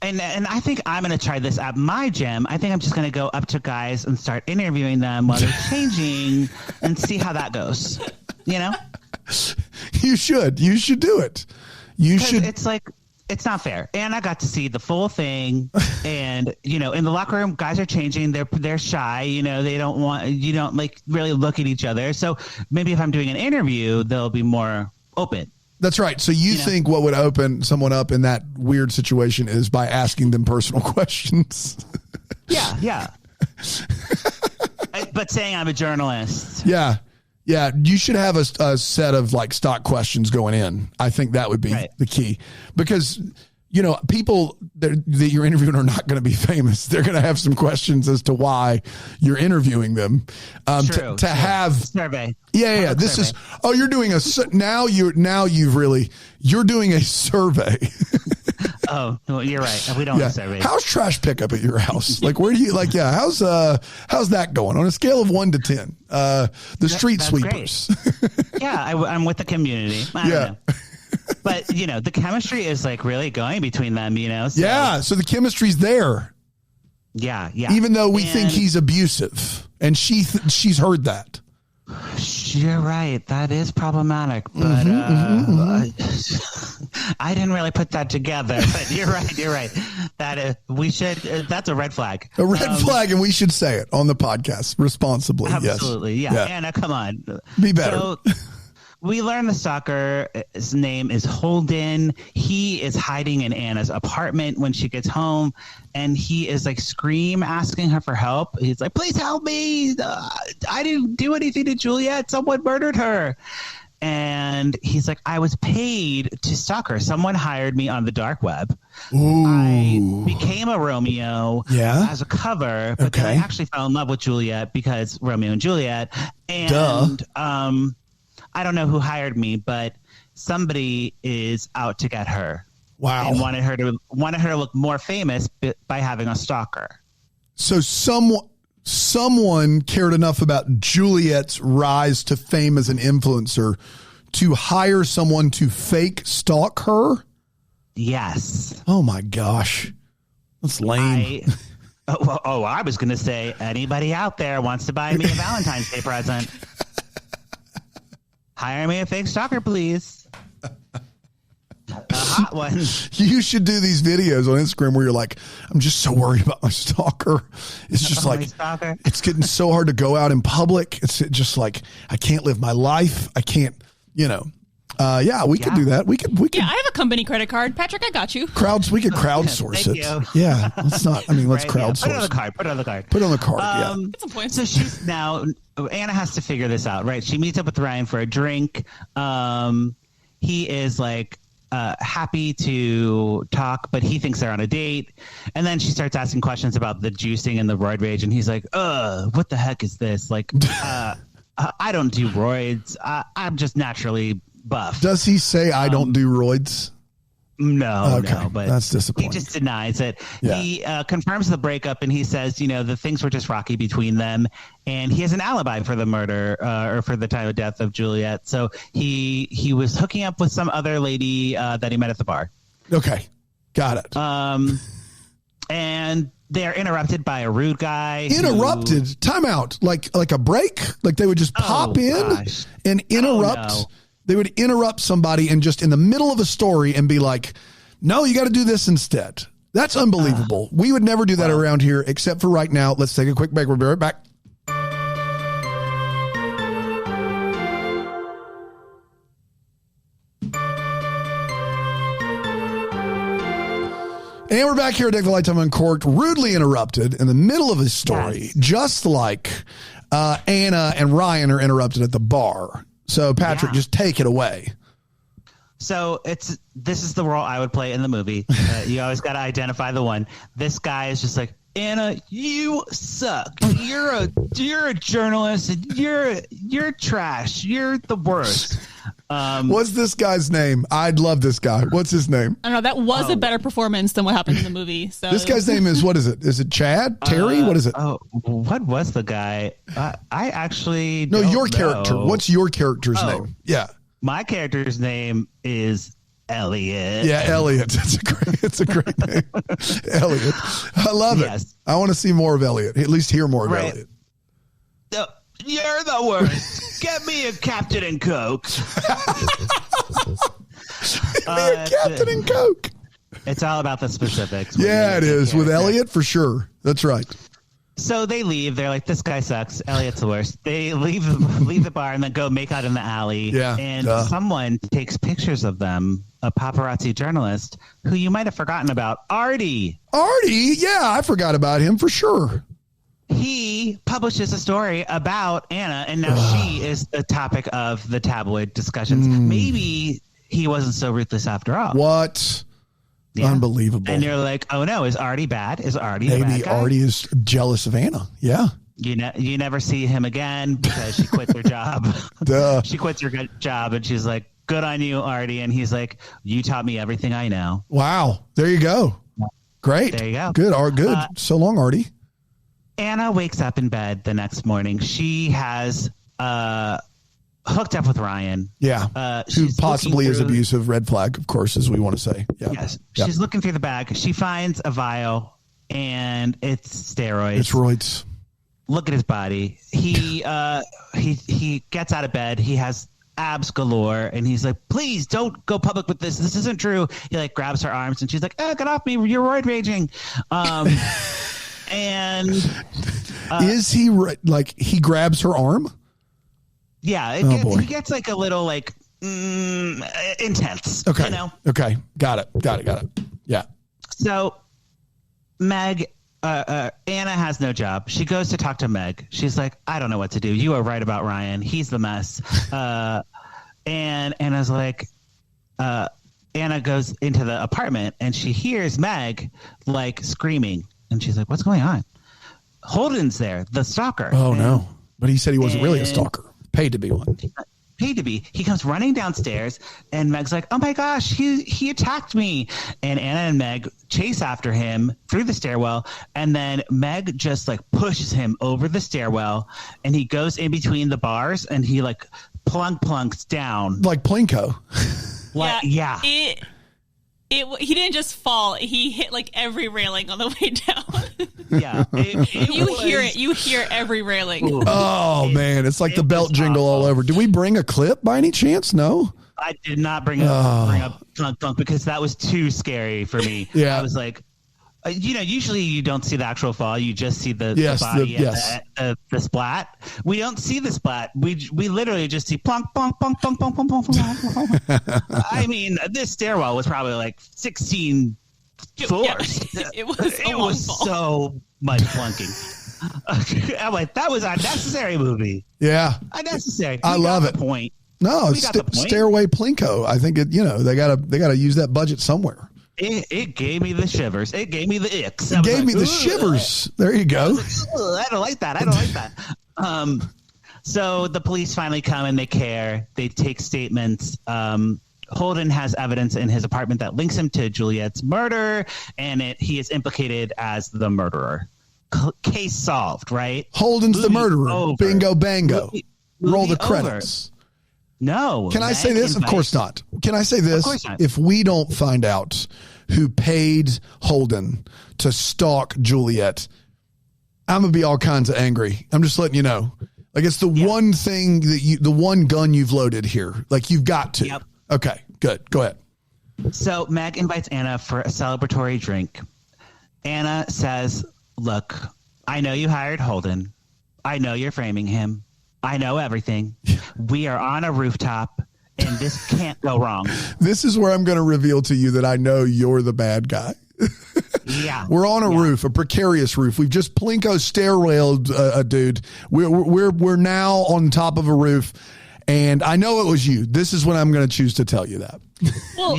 [SPEAKER 1] And I think I'm going to try this at my gym. I think I'm just going to go up to guys and start interviewing them while they're changing and see how that goes.
[SPEAKER 2] You should do it. You should.
[SPEAKER 1] It's like. It's not fair. And I got to see the full thing. And, in the locker room, guys are changing. They're shy. They don't want, like really look at each other. So maybe if I'm doing an interview, they'll be more open.
[SPEAKER 2] That's right. So you think what would open someone up in that weird situation is by asking them personal questions.
[SPEAKER 1] Yeah. But saying I'm a journalist.
[SPEAKER 2] Yeah. Yeah, you should have a set of like stock questions going in. I think that would be the key because, people that you're interviewing are not going to be famous. They're going to have some questions as to why you're interviewing them.
[SPEAKER 1] True.
[SPEAKER 2] To have
[SPEAKER 1] survey.
[SPEAKER 2] Yeah. This survey. You're doing you're doing a survey.
[SPEAKER 1] Oh, well, you're right. We don't have surveys.
[SPEAKER 2] How's trash pickup at your house? Like, where do you how's that going on a scale of 1 to 10? The street sweepers.
[SPEAKER 1] Yeah, I'm with the community. I don't know. But, the chemistry is like really going between them, So,
[SPEAKER 2] yeah. So the chemistry's there.
[SPEAKER 1] Yeah. Yeah.
[SPEAKER 2] Even though we think he's abusive, and she's heard that.
[SPEAKER 1] You're right. That is problematic, but I didn't really put that together. But you're right. That's a red flag.
[SPEAKER 2] A red flag, and we should say it on the podcast responsibly.
[SPEAKER 1] Absolutely.
[SPEAKER 2] Yes.
[SPEAKER 1] Yeah. Anna, come on.
[SPEAKER 2] Be better.
[SPEAKER 1] So, we learn the stalker, his name is Holden. He is hiding in Anna's apartment when she gets home, and he is like asking her for help. He's like, please help me. I didn't do anything to Juliet. Someone murdered her. And he's like, I was paid to stalk her. Someone hired me on the dark web.
[SPEAKER 2] Ooh.
[SPEAKER 1] I became a Romeo as a cover, but then I actually fell in love with Juliet because Romeo and Juliet. And I don't know who hired me, but somebody is out to get her.
[SPEAKER 2] Wow.
[SPEAKER 1] And wanted her to look more famous by having a stalker.
[SPEAKER 2] So someone cared enough about Juliet's rise to fame as an influencer to hire someone to fake stalk her?
[SPEAKER 1] Yes.
[SPEAKER 2] Oh my gosh. That's lame.
[SPEAKER 1] I was going to say, anybody out there wants to buy me a Valentine's Day present? Hire me a fake stalker, please. A hot one.
[SPEAKER 2] You should do these videos on Instagram where you're like, I'm just so worried about my stalker. It's just like, it's getting so hard to go out in public. It's just like, I can't live my life. I can't, we could do that. We could.
[SPEAKER 3] Yeah, I have a company credit card. Patrick, I got you.
[SPEAKER 2] We could crowdsource it.
[SPEAKER 1] You.
[SPEAKER 2] Yeah. Let's crowdsource.
[SPEAKER 1] Put it on the card. Put it on the card.
[SPEAKER 2] Yeah.
[SPEAKER 3] Get some points.
[SPEAKER 1] So she's now, Anna has to figure this out, right? She meets up with Ryan for a drink. He is like, happy to talk, but he thinks they're on a date. And then she starts asking questions about the juicing and the roid rage. And he's like, what the heck is this? Like, I don't do roids. I'm just naturally buff.
[SPEAKER 2] Does he say I don't do roids?
[SPEAKER 1] No, but
[SPEAKER 2] that's disappointing.
[SPEAKER 1] He just denies it.
[SPEAKER 2] Yeah.
[SPEAKER 1] He confirms the breakup, and he says, the things were just rocky between them, and he has an alibi for the murder or for the time of death of Juliet. So he was hooking up with some other lady that he met at the bar.
[SPEAKER 2] Okay, got it.
[SPEAKER 1] And they're interrupted by a rude guy.
[SPEAKER 2] Interrupted? Time out? Like a break? Like they would just pop in and interrupt?
[SPEAKER 1] Oh, no.
[SPEAKER 2] They would interrupt somebody and just in the middle of a story and be like, no, you got to do this instead. That's unbelievable. We would never do that around here except for right now. Let's take a quick break. We'll be right back. And we're back here at Deck the Lifetime Uncorked, rudely interrupted in the middle of his story, just like Anna and Ryan are interrupted at the bar. So, Patrick, just take it away.
[SPEAKER 1] So this is the role I would play in the movie. You always got to identify the one. This guy is just like, Anna, you suck. You're a journalist, and you're trash. You're the worst.
[SPEAKER 2] What's this guy's name? I'd love this guy. What's his name?
[SPEAKER 3] I don't know. That was a better performance than what happened in the movie. So
[SPEAKER 2] this guy's name is, what is it? Is it Chad? Terry? What is it?
[SPEAKER 1] Oh, what was the guy? I actually
[SPEAKER 2] no.
[SPEAKER 1] Don't
[SPEAKER 2] your
[SPEAKER 1] know.
[SPEAKER 2] character. What's your character's name? Yeah,
[SPEAKER 1] my character's name is Elliot.
[SPEAKER 2] Yeah, Elliot. It's a great name. Elliot. I love it. I want to see more of Elliot. At least hear more of Elliot.
[SPEAKER 1] You're the worst. Get me a Captain and Coke.
[SPEAKER 2] Captain and Coke.
[SPEAKER 1] It's all about the specifics.
[SPEAKER 2] Yeah, it is. With Elliot, for sure. That's right.
[SPEAKER 1] So they leave. They're like, this guy sucks. Elliot's the worst. They leave the bar and then go make out in the alley.
[SPEAKER 2] Yeah.
[SPEAKER 1] And someone takes pictures of them, a paparazzi journalist who you might have forgotten about, Artie.
[SPEAKER 2] Artie? Yeah, I forgot about him for sure.
[SPEAKER 1] He publishes a story about Anna, and now she is the topic of the tabloid discussions. Maybe he wasn't so ruthless after all.
[SPEAKER 2] What? Yeah. Unbelievable.
[SPEAKER 1] And you're like, oh no, is Artie bad? Is Artie the bad
[SPEAKER 2] maybe
[SPEAKER 1] guy?
[SPEAKER 2] Artie is jealous of Anna. Yeah.
[SPEAKER 1] You never see him again because she quit her job.
[SPEAKER 2] Duh.
[SPEAKER 1] She quits her job, and she's like, good on you, Artie. And he's like, you taught me everything I know.
[SPEAKER 2] Wow. There you go. Great.
[SPEAKER 1] There you go.
[SPEAKER 2] Good. Good. So long, Artie.
[SPEAKER 1] Anna wakes up in bed the next morning. She has hooked up with Ryan.
[SPEAKER 2] Yeah. Who possibly is abusive, red flag, of course, as we want to say. Yeah.
[SPEAKER 1] Yes. She's looking through the bag. She finds a vial, and it's steroids.
[SPEAKER 2] It's roids.
[SPEAKER 1] Look at his body. He gets out of bed. He has abs galore, and he's like, please don't go public with this. This isn't true. He like grabs her arms, and she's like, oh, get off me. You're roid raging. And
[SPEAKER 2] is he like he grabs her arm?
[SPEAKER 1] Yeah, he gets like a little like intense.
[SPEAKER 2] Okay.
[SPEAKER 1] You know?
[SPEAKER 2] Okay. Got it. Yeah.
[SPEAKER 1] So Meg, Anna has no job. She goes to talk to Meg. She's like, I don't know what to do. You are right about Ryan. He's the mess. And Anna's like, Anna goes into the apartment and she hears Meg like screaming. And she's like, what's going on? Holden's there, the stalker.
[SPEAKER 2] Oh, no. But he said he wasn't really a stalker. Paid to be one.
[SPEAKER 1] Paid to be. He comes running downstairs, and Meg's like, oh, my gosh, he attacked me. And Anna and Meg chase after him through the stairwell, and then Meg just, like, pushes him over the stairwell, and he goes in between the bars, and he, like, plunks down.
[SPEAKER 2] Like Plinko.
[SPEAKER 1] Yeah.
[SPEAKER 3] He didn't just fall. He hit like every railing on the way down.
[SPEAKER 1] Yeah.
[SPEAKER 3] You hear every railing.
[SPEAKER 1] Ooh.
[SPEAKER 2] Oh, man. It's like the belt jingle all over. Did we bring a clip by any chance? No?
[SPEAKER 1] I did not bring up plunk because that was too scary for me.
[SPEAKER 2] Yeah.
[SPEAKER 1] I was like, usually you don't see the actual fall. You just see the body and the splat. We don't see the splat. We literally just see plunk, plunk, plunk, plunk, plunk, plunk, plunk, plunk. I mean, this stairwell was probably like 16 floors.
[SPEAKER 3] Yeah, it was
[SPEAKER 1] so much plunking. I'm like, that was unnecessary movie.
[SPEAKER 2] Yeah.
[SPEAKER 1] Unnecessary.
[SPEAKER 2] I love it.
[SPEAKER 1] Point.
[SPEAKER 2] No, it's Stairway Plinko. I think they gotta use that budget somewhere.
[SPEAKER 1] It gave me the shivers. It gave me the icks.
[SPEAKER 2] It gave me the shivers. There you go.
[SPEAKER 1] I don't like that. So the police finally come and they care. They take statements. Holden has evidence in his apartment that links him to Juliet's murder, and he is implicated as the murderer. Case solved, right?
[SPEAKER 2] Holden's the murderer. Over. Bingo, bango. Roll the credits.
[SPEAKER 1] Over. No.
[SPEAKER 2] Can I say this? Of course not. Can I say this? If we don't find out who paid Holden to stalk Juliet, I'm going to be all kinds of angry. I'm just letting you know. Like, it's the one thing the one gun you've loaded here. Like, you've got to.
[SPEAKER 1] Yep.
[SPEAKER 2] Okay, good. Go ahead.
[SPEAKER 1] So Meg invites Anna for a celebratory drink. Anna says, look, I know you hired Holden. I know you're framing him. I know everything. We are on a rooftop, and this can't go wrong.
[SPEAKER 2] This is where I'm going to reveal to you that I know you're the bad guy.
[SPEAKER 1] Yeah.
[SPEAKER 2] We're on a roof, a precarious roof. We've just Plinko stair-railed a dude. We're now on top of a roof, and I know it was you. This is when I'm going to choose to tell you that.
[SPEAKER 1] Well,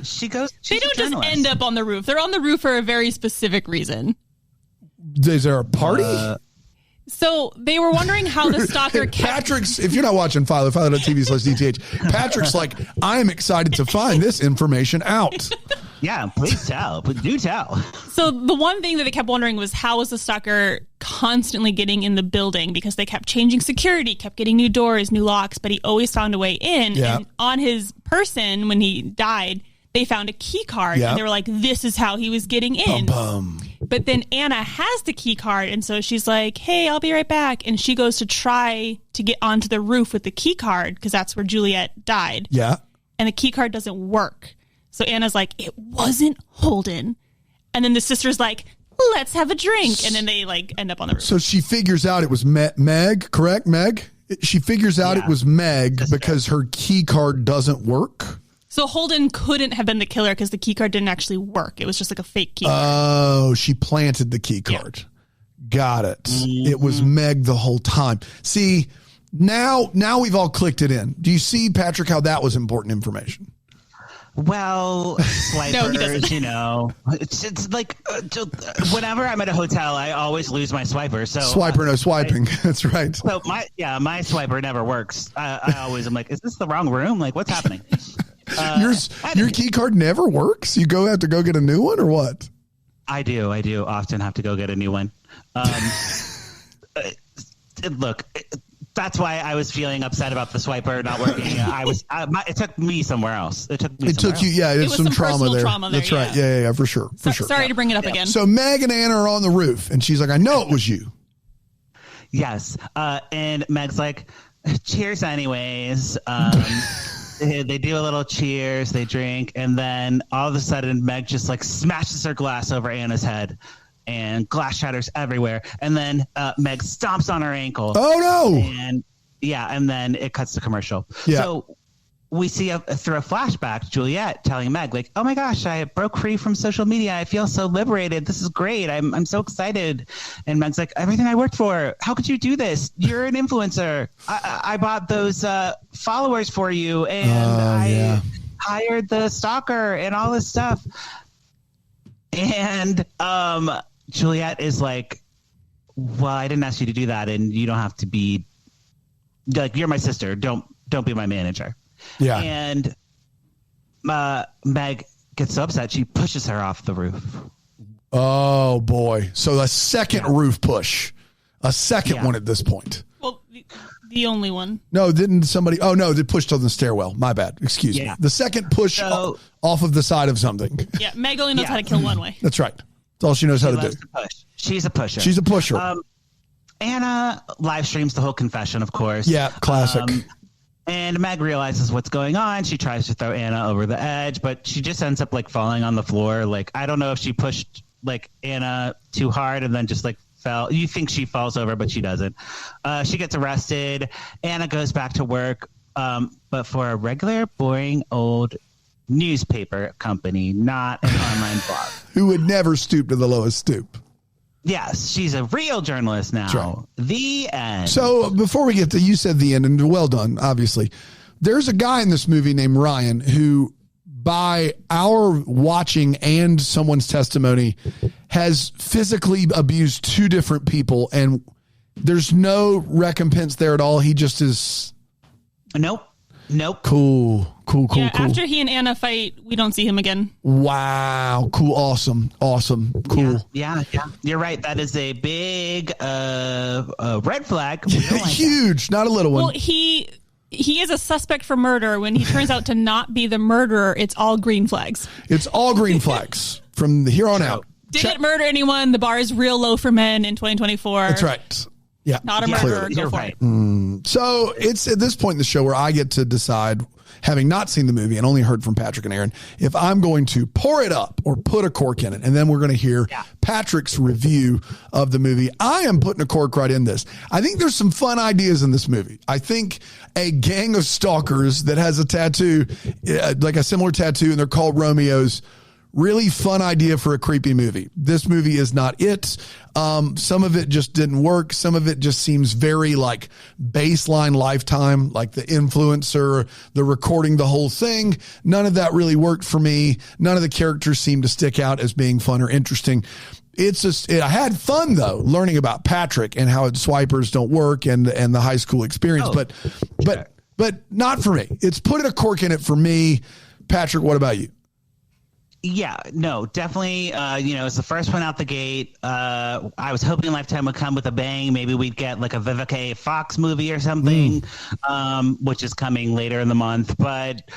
[SPEAKER 1] she goes.
[SPEAKER 3] They don't just end up on the roof. They're on the roof for a very specific reason.
[SPEAKER 2] Is there a party?
[SPEAKER 3] So they were wondering how the stalker
[SPEAKER 2] Patrick's, if you're not watching Philo.tv/DTH, Patrick's like, I am excited to find this information out.
[SPEAKER 1] Yeah, please tell. Do tell.
[SPEAKER 3] So the one thing that they kept wondering was how was the stalker constantly getting in the building, because they kept changing security, kept getting new doors, new locks, but he always found a way in.
[SPEAKER 2] Yeah.
[SPEAKER 3] And on his person, when he died, they found a key card, and they were like, this is how he was getting in. But then Anna has the key card, and so she's like, hey, I'll be right back. And she goes to try to get onto the roof with the key card, because that's where Juliet died.
[SPEAKER 2] Yeah.
[SPEAKER 3] And the key card doesn't work. So Anna's like, it wasn't Holden. And then the sister's like, let's have a drink. And then they like end up on the roof.
[SPEAKER 2] So she figures out it was Meg, correct? Meg? She figures out it was Meg because her key card doesn't work.
[SPEAKER 3] So Holden couldn't have been the killer because the key card didn't actually work. It was just like a fake key card.
[SPEAKER 2] Oh, she planted the key card. Yeah. Got it. Mm-hmm. It was Meg the whole time. See, now we've all clicked it in. Do you see, Patrick, how that was important information?
[SPEAKER 1] Well, swipers, it's like whenever I'm at a hotel, I always lose my swiper. So
[SPEAKER 2] swiper, no swiping. That's right.
[SPEAKER 1] So my swiper never works. I always am like, is this the wrong room? Like, what's happening?
[SPEAKER 2] Your key card never works? You have to go get a new one, or what?
[SPEAKER 1] I do often have to go get a new one. Look, that's why I was feeling upset about the swiper not working. It took me somewhere else. It took you.
[SPEAKER 2] Yeah,
[SPEAKER 3] it was
[SPEAKER 2] some trauma there.
[SPEAKER 3] That's
[SPEAKER 2] right. Yeah, for sure.
[SPEAKER 3] Sorry to bring it up again.
[SPEAKER 2] So Meg and Anna are on the roof, and she's like, "I know it was you."
[SPEAKER 1] Yes, and Meg's like, "Cheers, anyways." They do a little cheers, they drink, and then all of a sudden, Meg just like smashes her glass over Anna's head. And glass shatters everywhere. And then Meg stomps on her ankle.
[SPEAKER 2] Oh, no.
[SPEAKER 1] And then it cuts to commercial.
[SPEAKER 2] Yeah.
[SPEAKER 1] So we see through a flashback, Juliet telling Meg, like, oh, my gosh, I broke free from social media. I feel so liberated. This is great. I'm so excited. And Meg's like, everything I worked for. How could you do this? You're an influencer. I bought those followers for you. And I hired the stalker and all this stuff. And Juliet is like, well, I didn't ask you to do that, and you don't have to be like, you're my sister. Don't be my manager.
[SPEAKER 2] Yeah.
[SPEAKER 1] And Meg gets so upset she pushes her off the roof.
[SPEAKER 2] Oh boy! So a second roof push, a second one at this point.
[SPEAKER 3] Well, the only one.
[SPEAKER 2] No, didn't somebody? Oh no, they pushed on the stairwell. My bad. Excuse me. The second push off of the side of something.
[SPEAKER 3] Yeah, Meg only knows how to kill one way.
[SPEAKER 2] That's right. That's all she knows how to do.
[SPEAKER 1] She's a pusher.
[SPEAKER 2] She's a pusher.
[SPEAKER 1] Anna live streams the whole confession, of course.
[SPEAKER 2] Yeah, classic.
[SPEAKER 1] And Meg realizes what's going on. She tries to throw Anna over the edge, but she just ends up like falling on the floor. Like, I don't know if she pushed like Anna too hard and then just like fell. You think she falls over, but she doesn't. She gets arrested. Anna goes back to work, but for a regular, boring old newspaper company, not an online blog.
[SPEAKER 2] Who would never stoop to the lowest stoop.
[SPEAKER 1] Yes, she's a real journalist now. Right. The end.
[SPEAKER 2] So before we get to, you said the end, and well done, obviously. There's a guy in this movie named Ryan who, by our watching and someone's testimony, has physically abused two different people, and there's no recompense there at all. He just is...
[SPEAKER 1] Nope.
[SPEAKER 2] Cool.
[SPEAKER 3] After he and Anna fight, we don't see him again.
[SPEAKER 2] Wow. Cool. Awesome. Cool.
[SPEAKER 1] Yeah. You're right. That is a big red flag.
[SPEAKER 2] Huge. Not a little one.
[SPEAKER 3] Well, he is a suspect for murder. When he turns out to not be the murderer, it's all green flags.
[SPEAKER 2] It's all green flags from here on out.
[SPEAKER 3] Didn't murder anyone. The bar is real low for men in 2024.
[SPEAKER 2] That's right. Yeah,
[SPEAKER 3] not a murderer.
[SPEAKER 1] You're right.
[SPEAKER 2] So it's at this point in the show where I get to decide, having not seen the movie and only heard from Patrick and Erin, if I'm going to pour it up or put a cork in it. And then we're going to hear Patrick's review of the movie. I am putting a cork right in this. I think there's some fun ideas in this movie. I think a gang of stalkers that has a tattoo, like a similar tattoo, and they're called Romeos. Really fun idea for a creepy movie. This movie is not it. Some of it just didn't work. Some of it just seems very like baseline Lifetime, like the influencer, the recording the whole thing. None of that really worked for me. None of the characters seemed to stick out as being fun or interesting. It's just, I had fun though, learning about Patrick and how swipers don't work and the high school experience, but not for me. It's putting a cork in it for me. Patrick, what about you?
[SPEAKER 1] Yeah, no, definitely. It's the first one out the gate. I was hoping Lifetime would come with a bang. Maybe we'd get like a Vivica A. Fox movie or something, which is coming later in the month. But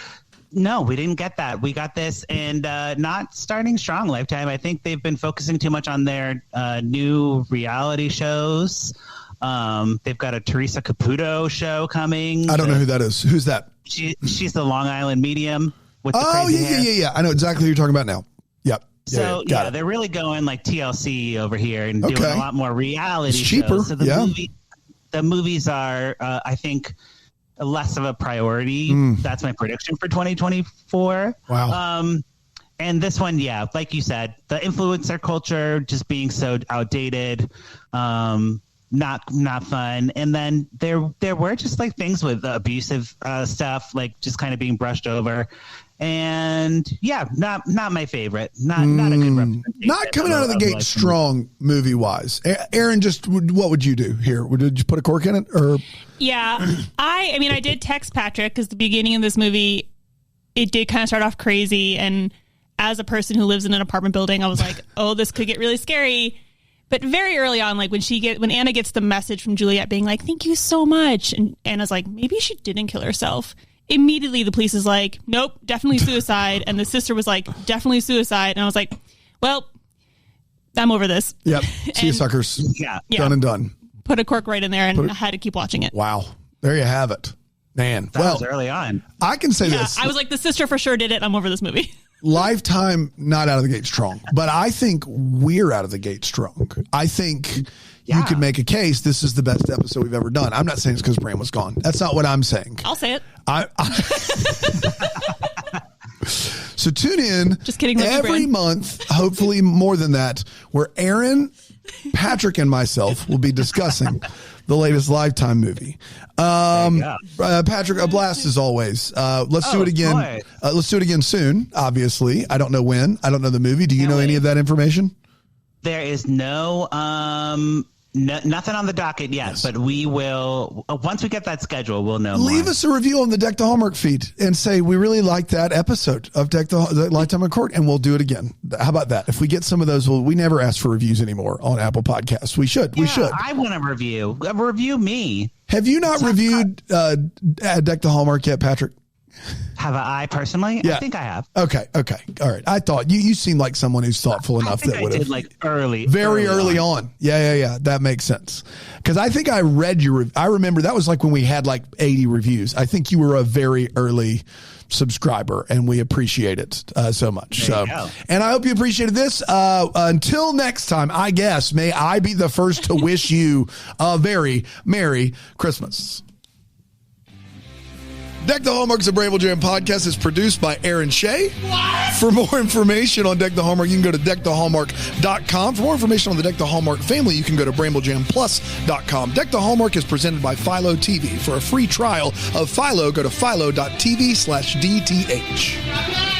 [SPEAKER 1] no, we didn't get that. We got this, and not starting strong. Lifetime. I think they've been focusing too much on their new reality shows. They've got a Teresa Caputo show coming.
[SPEAKER 2] I don't know who that is. Who's that?
[SPEAKER 1] She's the Long Island medium.
[SPEAKER 2] Yeah. I know exactly who you're talking about now. Yep.
[SPEAKER 1] So they're really going like TLC over here and doing a lot more reality
[SPEAKER 2] it's cheaper.
[SPEAKER 1] shows. So the movies are, I think, less of a priority. That's my prediction for 2024.
[SPEAKER 2] Wow.
[SPEAKER 1] And this one, like you said, the influencer culture just being so outdated. Not fun. And then there were just like things with abusive stuff, like just kind of being brushed over. And not my favorite. Not a good representation.
[SPEAKER 2] Not coming out of the gate strong movie wise. Erin, just what would you do here? Did you put a cork in it or?
[SPEAKER 3] Yeah, I did text Patrick because the beginning of this movie, it did kind of start off crazy. And as a person who lives in an apartment building, I was like, oh, this could get really scary. But very early on, like when Anna gets the message from Juliet being like, "Thank you so much," and Anna's like, "Maybe she didn't kill herself." Immediately, the police is like, "Nope, definitely suicide," and the sister was like, "Definitely suicide," and I was like, "Well, I'm over this."
[SPEAKER 2] Yep. See you, suckers.
[SPEAKER 1] Yeah.
[SPEAKER 2] Done and done.
[SPEAKER 3] Put a cork right in there, and I had to keep watching it.
[SPEAKER 2] Wow. There you have it. Man.
[SPEAKER 1] That was early on.
[SPEAKER 2] I can say this.
[SPEAKER 3] I was like, the sister for sure did it. I'm over this movie.
[SPEAKER 2] Lifetime, not out of the gate strong, but I think we're out of the gate strong. I think you could make a case this is the best episode we've ever done. I'm not saying it's because Bran was gone. That's not what I'm saying.
[SPEAKER 3] I'll say it.
[SPEAKER 2] So tune in.
[SPEAKER 3] Just kidding.
[SPEAKER 2] Every month, hopefully more than that, where Erin, Patrick, and myself will be discussing the latest Lifetime movie. Patrick, a blast as always. Let's do it again. Let's do it again soon. Obviously, I don't know when. I don't know the movie. Do you know any of that information?
[SPEAKER 1] There is nothing on the docket yet, but we will, once we get that schedule, we'll know
[SPEAKER 2] Leave
[SPEAKER 1] more.
[SPEAKER 2] us a review on the Deck the Hallmark feed and say, we really liked that episode of Deck the Lifetime in Court, and we'll do it again. How about that? If we get some of those, we never ask for reviews anymore on Apple Podcasts. We should.
[SPEAKER 1] I want to review me.
[SPEAKER 2] Have you not reviewed Deck the Hallmark yet, Patrick?
[SPEAKER 1] Have I personally?
[SPEAKER 2] Yeah.
[SPEAKER 1] I think I have.
[SPEAKER 2] Okay. All right. I thought you seem like someone who's thoughtful enough that would have.
[SPEAKER 1] Like early
[SPEAKER 2] on. Yeah. That makes sense. Because I think I read I remember that was like when we had like 80 reviews. I think you were a very early subscriber, and we appreciate it so much.
[SPEAKER 1] There you go.
[SPEAKER 2] And I hope you appreciated this. Until next time, I guess, may I be the first to wish you a very Merry Christmas. Deck the Hallmark is a Bramble Jam podcast. It's produced by Erin Shea. What? For more information on Deck the Hallmark, you can go to deckthehallmark.com. For more information on the Deck the Hallmark family, you can go to bramblejamplus.com. Deck the Hallmark is presented by Philo TV. For a free trial of Philo, go to philo.tv/DTH.